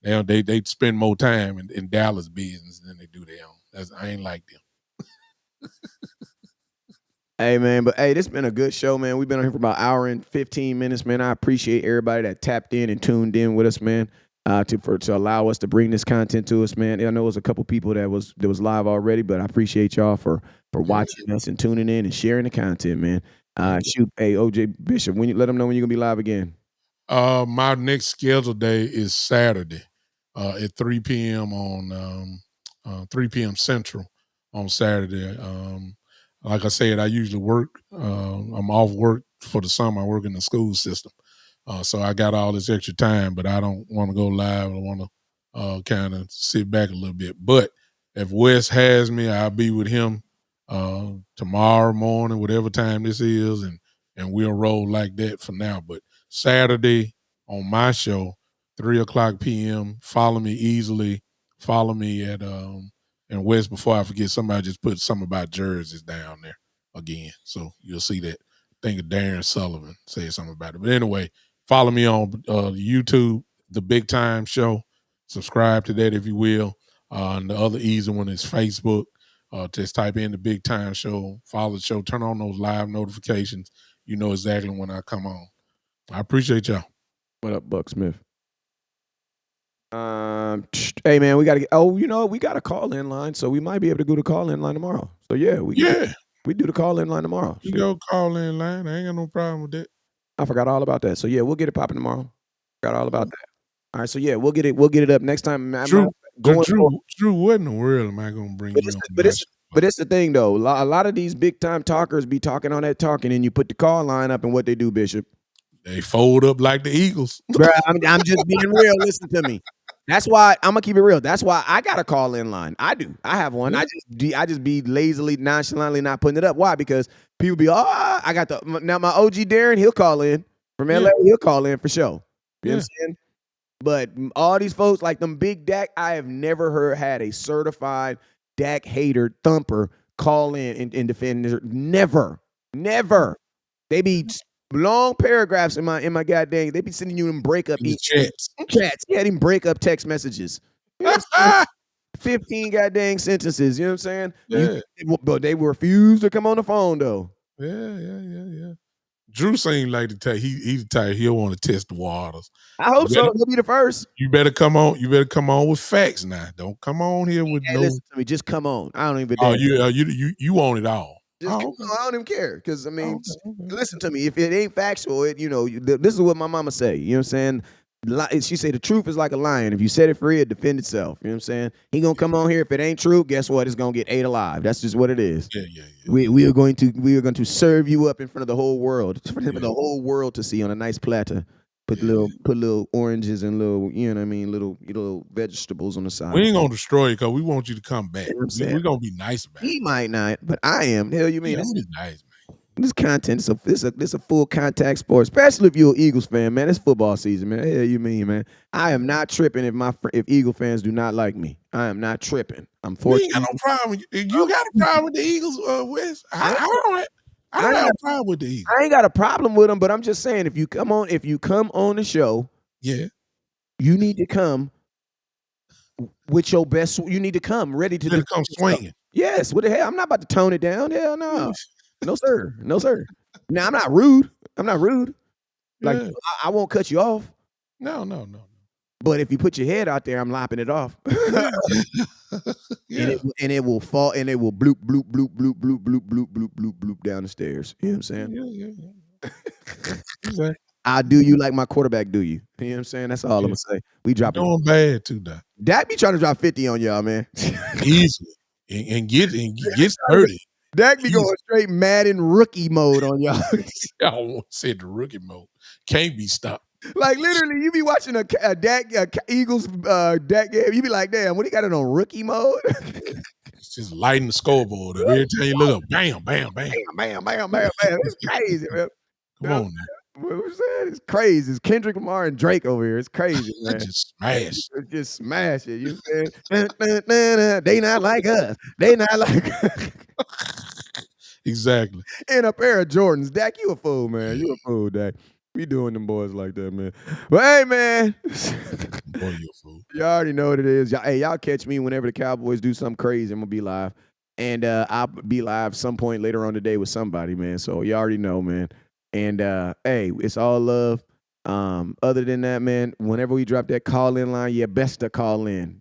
they spend more time in Dallas business than they do their own. I ain't like them. Hey, man, but hey, this has been a good show, man. We've been on here for about an hour and 15 minutes, man. I appreciate everybody that tapped in and tuned in with us, man, to allow us to bring this content to us, man. I know it was a couple people that was live already, but I appreciate y'all for watching us and tuning in and sharing the content, man. Shoot, hey, OJ Bishop, when you let them know when you're gonna be live again. My next scheduled day is Saturday at 3 p.m. on 3 p.m. Central on Saturday. Like I said, I usually work. I'm off work for the summer. I work in the school system. So I got all this extra time, but I don't want to go live. I want to kind of sit back a little bit. But if Wes has me, I'll be with him tomorrow morning, whatever time this is, and we'll roll like that for now. But Saturday on my show, 3:00 p.m. Follow me easily. Follow me at and Wes, before I forget, somebody just put something about jerseys down there again. So you'll see that. I think Darren Sullivan said something about it. But anyway, follow me on YouTube, The Big Time Show. Subscribe to that if you will. And the other easy one is Facebook. Just type in The Big Time Show. Follow the show. Turn on those live notifications. You know exactly when I come on. I appreciate y'all. What up, Buck Smith? Hey man, we gotta get. Oh, we got a call in line, so we might be able to go to call in line tomorrow. So yeah, we do the call in line tomorrow. You go call in line. I ain't got no problem with that. I forgot all about that. So yeah, we'll get it popping tomorrow. Forgot all about that. All right, so yeah, we'll get it up next time. Drew, what in the world am I gonna bring you on? But it's the thing though. A lot of these big time talkers be talking on that talking, and you put the call line up, and what they do, Bishop? They fold up like the Eagles. Bruh, I'm just being real. Listen to me. That's why I'm gonna keep it real. That's why I got a call in line. I do. I have one. I just be lazily, nonchalantly not putting it up. Why? Because people be, I got now my OG Darren. He'll call in from LA. He'll call in for sure. You know what I'm saying? But all these folks like them big Dak, I have never had a certified Dak hater thumper call in and defend. Never. They be long paragraphs in my goddamn. They be sending you them breakup chats. Yeah, them breakup text messages. You know 15 goddamn sentences. You know what I'm saying? Yeah. But they refuse to come on the phone though. Yeah. Drew seemed like the type he the type he'll want to test the waters. I hope so. He'll be the first. You better come on. You better come on with facts now. Don't come on here with Hey, no. listen to me. Just come on. I don't even. Oh, you want it all. Just Oh, come okay. on. I don't even care. Because I mean, Okay. listen to me. If it ain't factual, this is what my mama say. You know what I'm saying? She say the truth is like a lion. If you set it free, it defend itself. You know what I'm saying? He gonna come on here. If it ain't true, guess what? It's gonna get ate alive. That's just what it is. Yeah. We are going to serve you up in front of the whole world, for the whole world to see on a nice platter. Put little oranges and little, you know what I mean, little vegetables on the side. We ain't gonna destroy you because we want you to come back. You know what I'm saying? We're gonna be nice about it. He might not, but I am. Hell, you mean Yeah, this I'm nice, man. This content is a full contact sport, especially if you're an Eagles fan, man. It's football season, man. Hell, you mean, man? I am not tripping if Eagle fans do not like me. I am not tripping. I'm We ain't got no problem. You got a problem with the Eagles, Wes? I don't have a problem with the Eagles. I ain't got a problem with them, but I'm just saying if you come on the show, yeah, you need to come with your best. You need to come ready to come swinging. Yes, what the hell? I'm not about to tone it down. Hell no. No, sir. No, sir. Now, I'm not rude. Like, I won't cut you off. No. But if you put your head out there, I'm lopping it off. Yeah. and it will fall, and it will bloop, bloop, bloop, bloop, bloop, bloop, bloop, bloop, bloop, bloop down the stairs. You know what I'm saying? Yeah. Exactly. I do you like my quarterback do you. You know what I'm saying? That's all I'm going to say. We drop it. Doing bad, too, Doc. Dak be trying to drop 50 on y'all, man. Easily. And get 30. Dak be going straight Madden rookie mode on y'all. I don't want to say the rookie mode. Can't be stopped. Like literally, you be watching a Eagles Dak game. You be like, damn, what he got it on rookie mode? It's just lighting the scoreboard. Every time you look up, bam. Bam. It's crazy, man. Come on now. What I'm saying? It's crazy. It's Kendrick Lamar and Drake over here. It's crazy, man. Just smash. Just smash it. You saying? They not like us. They not like us. Exactly. And a pair of Jordans. Dak, you a fool, man. You a fool, Dak. We doing them boys like that, man. But hey, man. Boy, you a fool. You already know what it is. Y'all catch me whenever the Cowboys do something crazy. I'm going to be live. And I'll be live some point later on today with somebody, man. So you already know, man. And hey, it's all love. Other than that, man, whenever we drop that call-in line, best to call in.